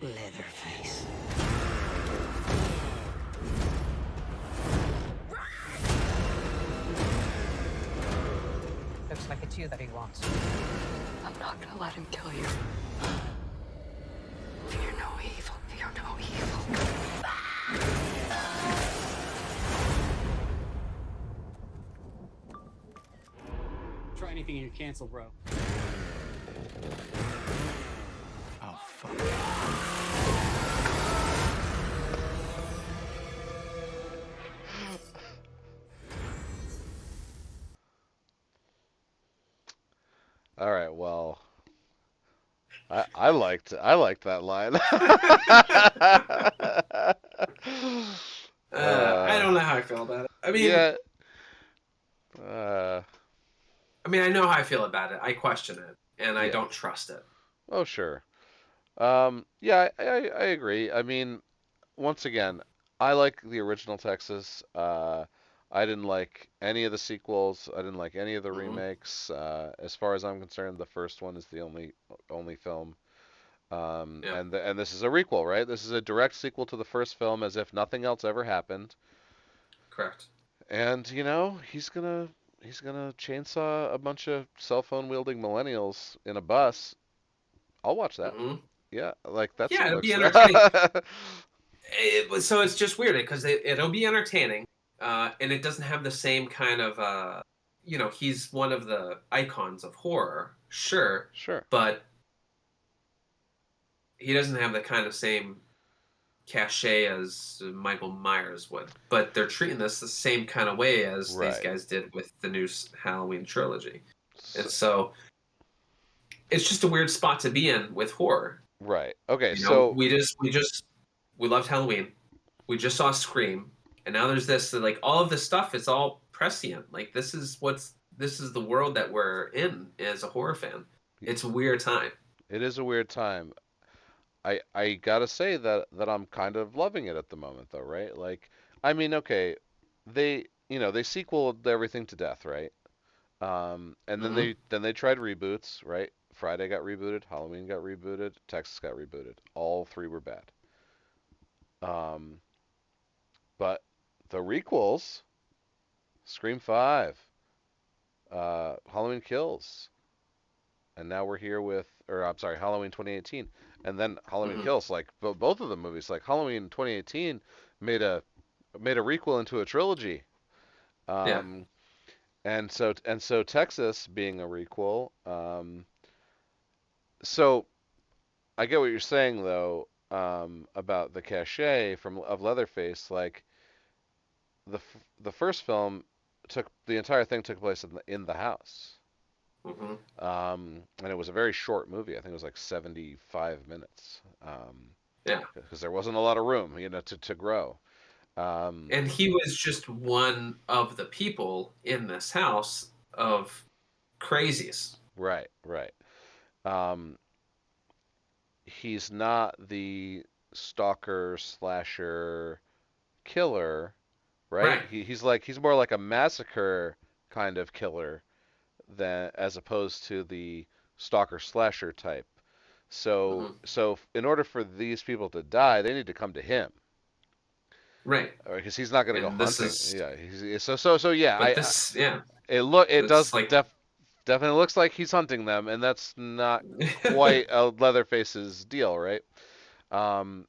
Leatherface. Looks like it's you that he wants. I'm not gonna let him kill you. Fear no evil. Fear no evil. Try anything and you're canceled, bro. Oh, fuck. All right, well, I liked that line. I don't know how I feel about it. Yeah. Uh, I know how I feel about it. I question it, and I yeah. don't trust it. Oh, sure. Yeah, I agree. I mean, once again, I like the original Texas. I didn't like any of the sequels. I didn't like any of the Hmm. remakes. As far as I'm concerned, the first one is the only film. Yeah. And this is a requel, right? This is a direct sequel to the first film, as if nothing else ever happened. Correct. And he's gonna chainsaw a bunch of cell phone wielding millennials in a bus. I'll watch that. Hmm. Yeah, like that Yeah, scene it'll be looks. entertaining. So it's just weird because it'll be entertaining, and it doesn't have the same kind of he's one of the icons of horror, sure, Sure. but he doesn't have the kind of same cachet as Michael Myers would. But they're treating this the same kind of way as these Right. guys did with the new Halloween trilogy, and So, so it's just a weird spot to be in with horror. right. Okay. You know, So we loved Halloween. We just saw Scream, and now there's this. Like all of this stuff is all prescient. Like this is the world that we're in as a horror fan. It's a weird time. it is a weird time. I gotta say that I'm kind of loving it at the moment, though, right? Like, I mean, okay, they sequeled everything to death, right? And then Hmm. they tried reboots, right? Friday got rebooted, Halloween got rebooted, Texas got rebooted. All three were bad. Um, but the requels, Scream 5, Halloween Kills, and now we're here with, or I'm sorry, Halloween 2018, and then Halloween Hmm. Kills. Like both of the movies, like Halloween 2018 made a made a requel into a trilogy. Yeah. Um, and so Texas being a requel. So I get what you're saying though, about the cachet of Leatherface. Like the first film the entire thing took place in the house. Hmm. And it was a very short movie. I think it was like 75 minutes. Yeah. Because there wasn't a lot of room, to grow. And he was just one of the people in this house of crazies. Right, right. Um, he's not the stalker slasher killer, right? Right. He's more like a massacre kind of killer than as opposed to the stalker slasher type. So Hmm. so in order for these people to die, they need to come to him, Right. because he's not going to go And this hunting. is, Yeah, so yeah. but this, yeah, It it's does like, definitely looks like he's hunting them, and that's not quite a Leatherface's deal, right? Um,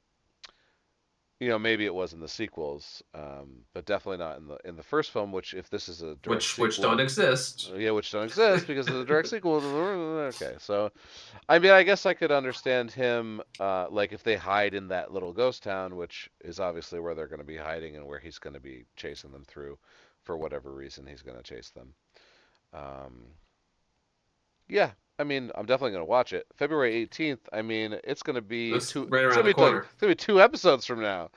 maybe it was in the sequels, but definitely not in the first film. Which, if this is a direct which don't sequel, exist. yeah, which don't exist because of the direct sequel. Okay, so I mean, I guess I could understand him, like if they hide in that little ghost town, which is obviously where they're going to be hiding and where he's going to be chasing them through, for whatever reason he's going to chase them. Um, yeah, I mean, I'm definitely going to watch it. February 18th. I mean, it's going to be It's two. right It's around going the to be like corner. it's going to be 2 episodes from now.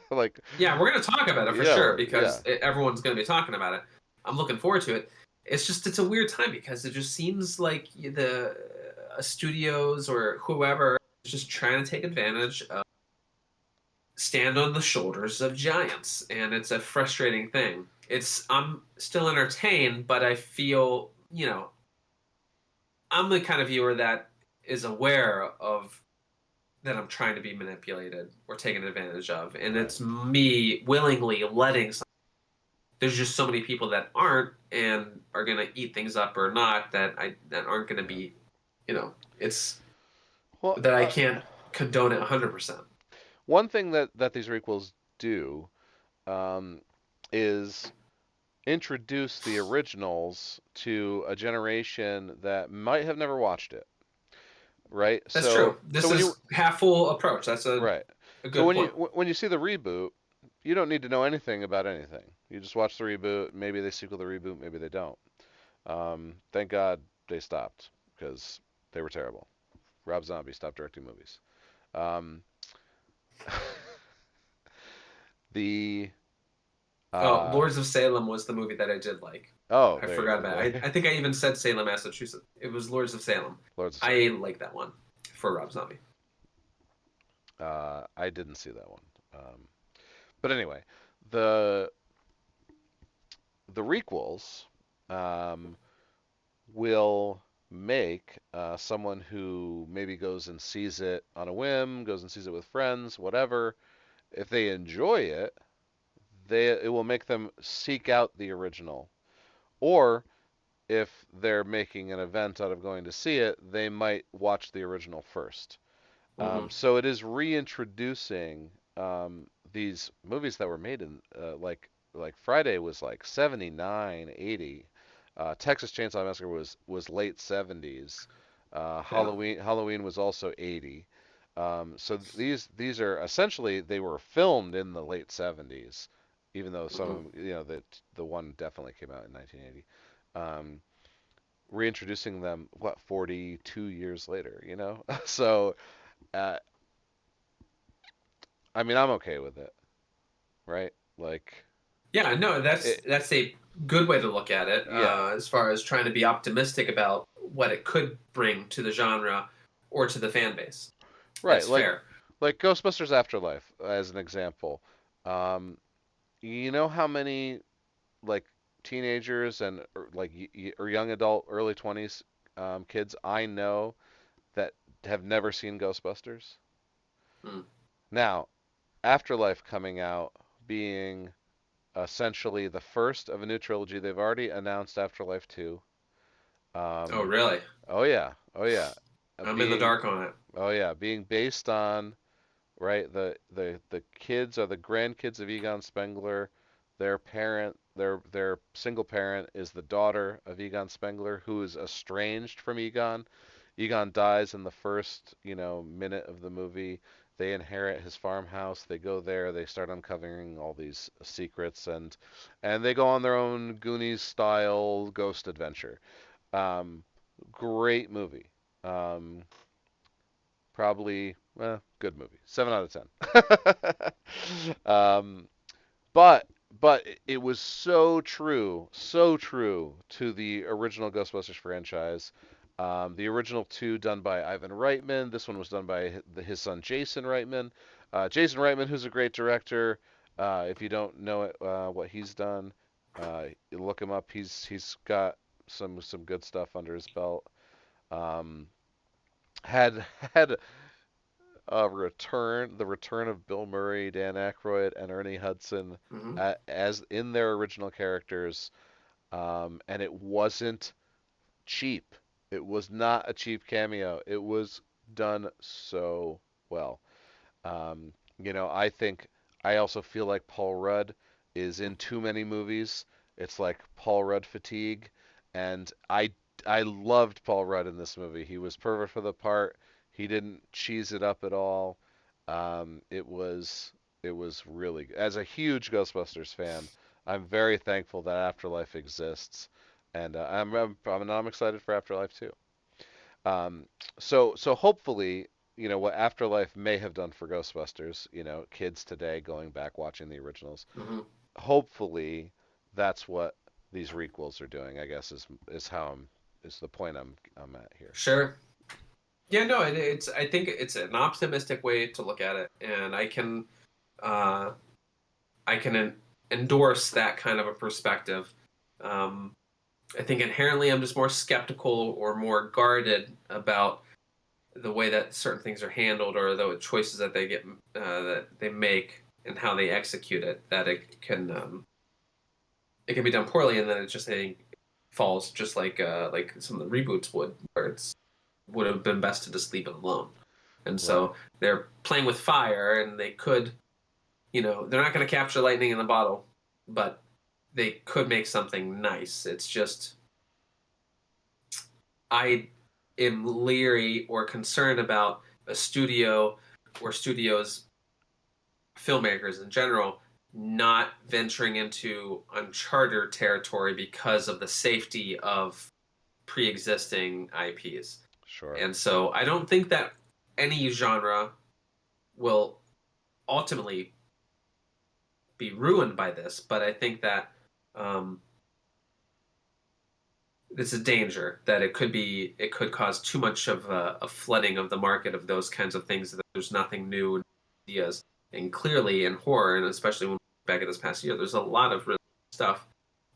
Like, Yeah, we're gonna talk about it for yeah, sure yeah, because everyone's gonna be talking about it. I'm looking forward to it. It's a weird time because it just seems like the studios or whoever is just trying to take advantage of stand on the shoulders of giants, and it's a frustrating thing. I'm still entertained, but I feel, I'm the kind of viewer that is aware of that I'm trying to be manipulated or taken advantage of, and right. it's me willingly letting. There's just so many people that aren't and are gonna eat things up or not that aren't gonna Yeah. be, it's Well, that I can't condone it 100%. one thing that these requels do, um, is introduce the originals to a generation that might have never watched it, right? That's So true. so This when you is half full approach. That's right. a So good point. when you see the reboot, you don't need to know anything about anything. You just watch the reboot. Maybe they sequel the reboot, maybe they don't. Thank God they stopped, because they were terrible. Rob Zombie stopped directing movies. Um, the Oh, uh, Lords of Salem was the movie that I did like. oh, I there you forgot go. about it. I think I even said Salem, Massachusetts. It was Lords of Salem. Lords of I Salem. like that one for Rob Zombie. I didn't see that one. But anyway, the the requels, um, will make, someone who maybe goes and sees it on a whim, goes and sees it with friends, whatever. If they enjoy it, it will make them seek out the original. Or if they're making an event out of going to see it, they might watch the original first. Hmm. So it is reintroducing, these movies that were made in, like Friday was like 79, 80. Texas Chainsaw Massacre was late 70s. Yeah. Halloween was also 80. So these are essentially, they were filmed in the late 70s, even though some Hmm. of them, the one definitely came out in 1980. Um, Reintroducing them, what, 42 years later. So, uh, I mean, I'm okay with it, right? Like, Yeah, no, it, that's a good way to look at it, yeah, as far as trying to be optimistic about what it could bring to the genre or to the fan base. right. That's Like, fair. Ghostbusters Afterlife, as an example. Um, you know how many, like, teenagers and, like, or young adult, early 20s, kids I know that have never seen Ghostbusters? Mm. Now, Afterlife coming out, being essentially the first of a new trilogy. They've already announced Afterlife 2. Oh, Um, really? oh yeah, oh yeah. I'm in the Being dark on it. Oh yeah, being based on, right, the kids are the grandkids of Egon Spengler. Their single parent is the daughter of Egon Spengler, who is estranged from Egon. Egon dies in the first, minute of the movie. They inherit his farmhouse. They go there. They start uncovering all these secrets, and they go on their own Goonies style ghost adventure. Um, Great movie. Um, Probably good movie. 7 out of 10. But it was so true to the original Ghostbusters franchise. The original two done by Ivan Reitman. This one was done by his son Jason Reitman. Jason Reitman, who's a great director. If you don't know it, what he's done, you look him up. He's got some good stuff under his belt. Um, had the return of Bill Murray, Dan Aykroyd, and Ernie Hudson Hmm. as in their original characters, and it wasn't cheap. It was not a cheap cameo. It was done so well. I also feel like Paul Rudd is in too many movies. It's like Paul Rudd fatigue, and I loved Paul Rudd in this movie. He was perfect for the part. He didn't cheese it up at all. It was really good. As a huge Ghostbusters fan, I'm very thankful that Afterlife exists, and I'm excited for Afterlife too. Um, so hopefully, what Afterlife may have done for Ghostbusters, kids today going back watching the originals. Hmm. Hopefully, that's what these requels are doing. I guess is the point I'm at here. Sure. Yeah, no, it's. I think it's an optimistic way to look at it, and uh, I can endorse that kind of a perspective. Um, I think inherently I'm just more skeptical or more guarded about the way that certain things are handled or the choices that they get that they make and how they execute it. That it can be done poorly, and then it just falls just like some of the reboots would, where it's would have been best to just leave it alone. And Right. so they're playing with fire, and they could, they're not going to capture lightning in the bottle, but they could make something nice. It's just I am leery or concerned about a studio or studios, filmmakers in general, not venturing into uncharted territory because of the safety of pre-existing IPs. Sure. And so I don't think that any genre will ultimately be ruined by this, but I think that um, it's a danger that it could cause too much of a flooding of the market of those kinds of things. That there's nothing new ideas, and clearly in horror, and especially when back at this past year, there's a lot of really stuff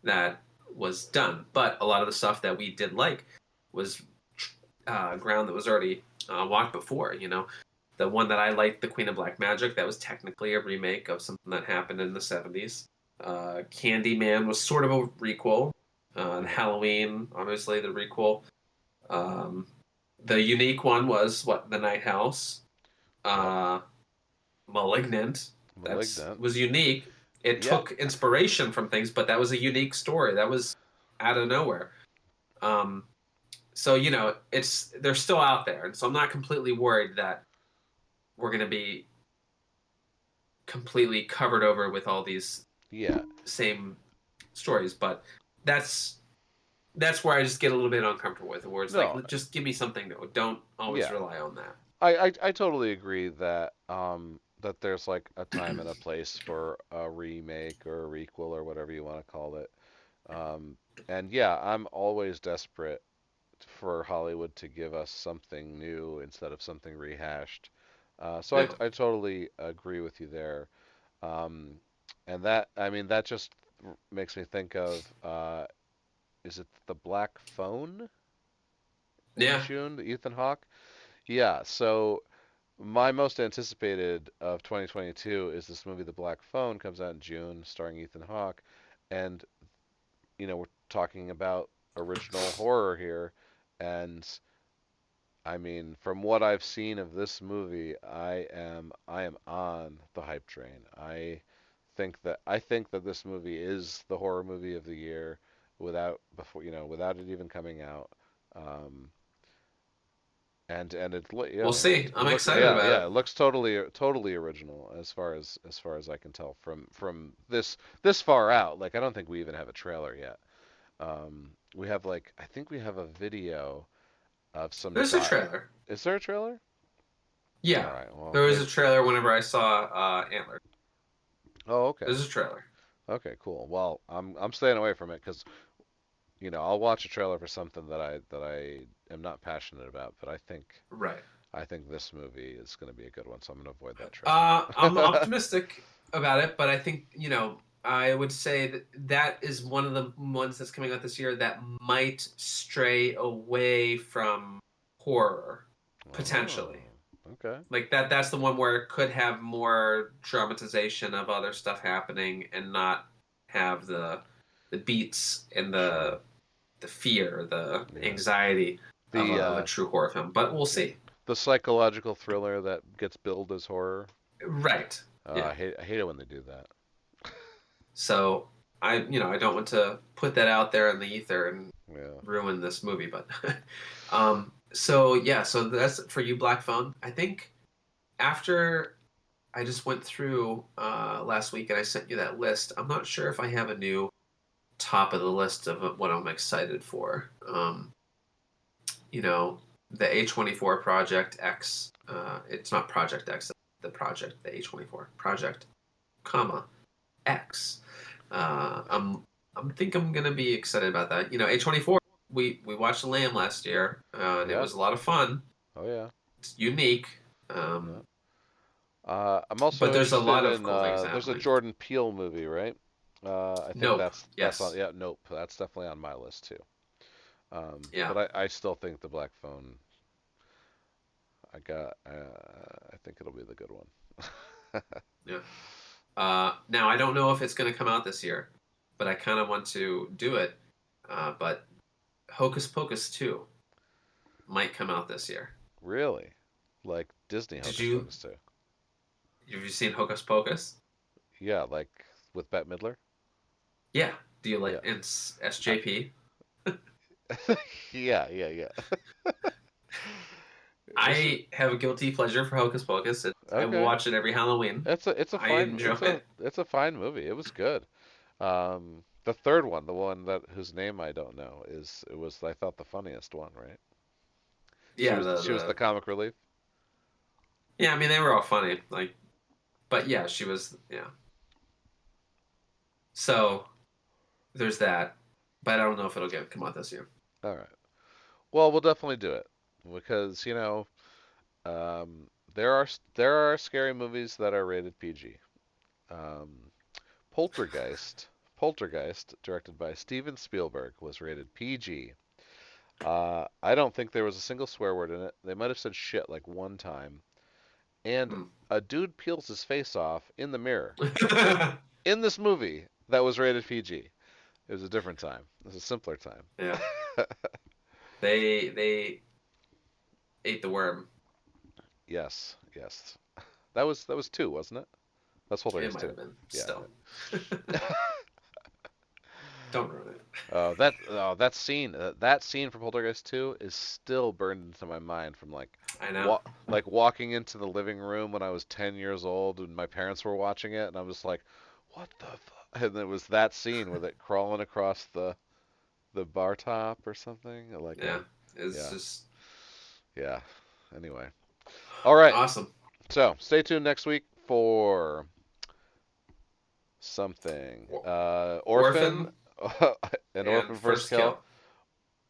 that was done, but a lot of the stuff that we did like was ground that was already walked before. The one that I liked, The Queen of Black Magic, that was technically a remake of something that happened in the 70s. Candyman was sort of a requel. Halloween, obviously, the requel. Um, the unique one was The Night House. Yep. Malignant. That Malignant. was unique. It Yeah. took inspiration from things, but that was a unique story. That was out of nowhere. Um, so they're still out there, and so I'm not completely worried that we're going to be completely covered over with all these Yeah. same stories. But that's where I just get a little bit uncomfortable with it, where it's like, No. just give me something new. Don't always Yeah. rely on that. I totally agree that there's like a time and a place for a remake or a requel or whatever you want to call it. Um, and yeah, I'm always desperate for Hollywood to give us something new instead of something rehashed. So Yeah. I totally agree with you there. Um, and that just makes me think of is it The Black Phone in Yeah. June, the Ethan Hawke? Yeah, so my most anticipated of 2022 is this movie, The Black Phone, comes out in June, starring Ethan Hawke, and we're talking about original horror here, and I mean, from what I've seen of this movie, I am on the hype train. I think that this movie is the horror movie of the year without it even coming out. Um, and We'll see. I'm looks excited about yeah, it. it looks totally original as far as I can tell from this far out. Like I don't think we even have a trailer yet. We have like I think we have a video of some There's a trailer. Is there a trailer? All Yeah, right. Well, there was maybe. a trailer whenever I saw Antler. Oh, okay. There's a trailer. Okay, cool. Well, I'm staying away from it because I'll watch a trailer for something that I am not passionate about, but Right. I think this movie is going to be a good one, so I'm going to avoid that trailer. I'm optimistic about it, but I think, I would say that is one of the ones that's coming out this year that might stray away from horror, potentially. Oh, okay. Like that's the one where it could have more dramatization of other stuff happening and not have the beats and the fear, the anxiety of a true horror film. But we'll see. The psychological thriller that gets billed as horror. Right. Yeah. I hate it when they do that. So I don't want to put that out there in the ether and ruin this movie, but so that's for you, Black Phone. I think after I just went through last week and I sent you that list, I'm not sure if I have a new top of the list of what I'm excited for. The A24 Project X. It's not Project X. The A24 Project, X. I'm gonna be excited about that. A24. We watched The Lamb last year, and it was a lot of fun. Oh yeah. It's unique. I'm also but there's a lot of in, cool things there's a happening. Jordan Peele movie, right? I think Nope. that's on, yeah, Nope. That's definitely on my list too. Yeah. But I still think the Black Phone. I think it'll be the good one. Yeah. Now I don't know if it's going to come out this year, but I kind of want to do it. But Hocus Pocus 2 might come out this year. Really? Like Disney Hocus Pocus 2? Have you seen Hocus Pocus? Yeah, like with Bette Midler? Yeah. Do you like SJP? Yeah. I have a guilty pleasure for Hocus Pocus. I will watch it every Halloween. It's a fine it's a fine movie. It was good. The third one, the one whose name I don't know, was I thought the funniest one, right? Yeah, she was the comic relief. Yeah, I mean they were all funny, but yeah, she was So there's that, but I don't know if it'll come out this year. All right. Well, we'll definitely do it because there are scary movies that are rated PG. Poltergeist, directed by Steven Spielberg, was rated PG. I don't think there was a single swear word in it. They might have said shit like one time. And a dude peels his face off in the mirror in this movie that was rated PG. It was a different time. It was a simpler time. Yeah. They ate the worm. Yes. That was 2, wasn't it? That's Poltergeist 2. It might have been. Yeah. Still. Don't ruin it. That scene from Poltergeist 2 is still burned into my mind from I know. Walking into the living room when I was 10 years old and my parents were watching it and I was like, what the fuck? And it was that scene with it crawling across the bar top or something. Just yeah. Anyway. All right. Awesome. So stay tuned next week for something. Orphan. An Orphan First Kill.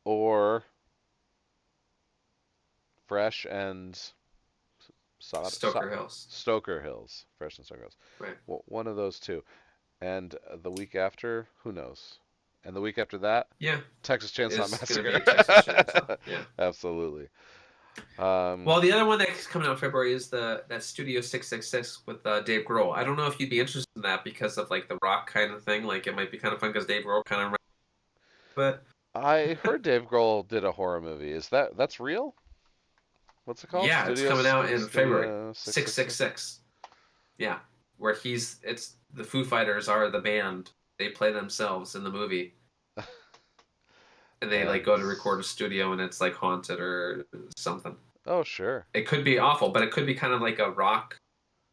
Or Fresh and Stoker Hills. Stoker Hills. Fresh and Stoker Hills. Right. Well, one of those two. And the week after, who knows? And the week after that, Texas Chainsaw Massacre. Texas Chainsaw. Yeah. Absolutely. Well, the other one that's coming out in February is that Studio 666 with Dave Grohl. I don't know if you'd be interested in that because of the rock kind of thing. It might be kind of fun because Dave Grohl kind of. But I heard Dave Grohl did a horror movie. That's real? What's it called? Yeah, it's coming out in February. 666. Yeah, where it's the Foo Fighters are the band. They play themselves in the movie. And they go to record a studio and it's haunted or something. Oh, sure. It could be awful, but it could be kind of like a rock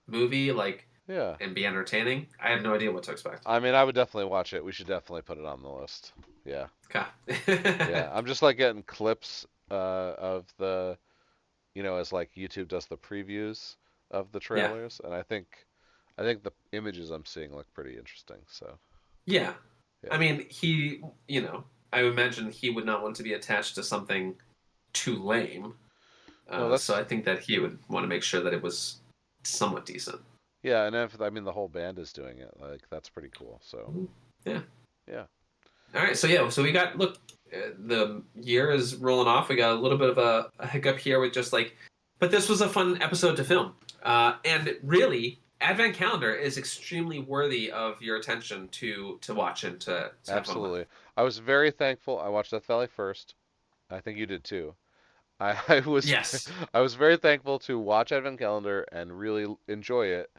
movie, like, Yeah. and be entertaining. I have no idea what to expect. I mean, I would definitely watch it. We should definitely put it on the list. Yeah. Okay. Yeah. I'm just like getting clips of the, as like YouTube does the previews of the Yeah. trailers, and I think the images I'm seeing look pretty interesting. So. Yeah. Yeah. I mean, I would imagine he would not want to be attached to something too lame. No, So I think that he would want to make sure that it was somewhat decent. Yeah, and if the whole band is doing it, like that's pretty cool. So. Yeah. Yeah. All right. So we got, look, the year is rolling off. We got a little bit of a hiccup here with just like, but this was a fun episode to film. And really, Advent Calendar is extremely worthy of your attention to watch and to have fun with. Absolutely. I was very thankful. I watched Death Valley first. I think you did too. I was Yes. I was very thankful to watch Advent Calendar and really enjoy it,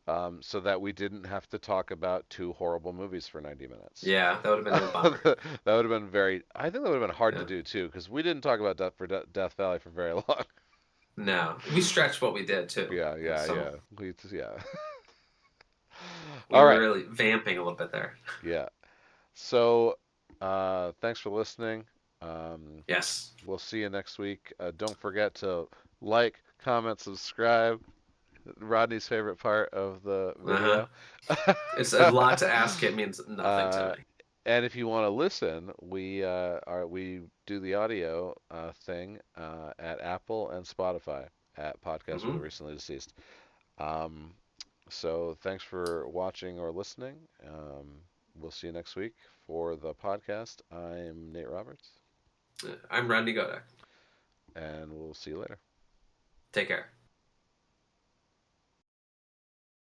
so that we didn't have to talk about two horrible movies for 90 minutes. Yeah, that would have been a bummer. That would have been I think that would have been hard Yeah. to do too, because we didn't talk about Death Valley for very long. No, we stretched what we did too. Yeah. We All were right. really vamping a little bit there. Yeah. So, thanks for listening. Yes. We'll see you next week. Don't forget to like, comment, subscribe. Rodney's favorite part of the video. It's a lot to ask. It means nothing to me. And if you want to listen, we do the audio thing at Apple and Spotify at Podcast for the Recently Deceased. So thanks for watching or listening. We'll see you next week for the podcast. I'm Nate Roberts. I'm Rodney Godak. And we'll see you later. Take care.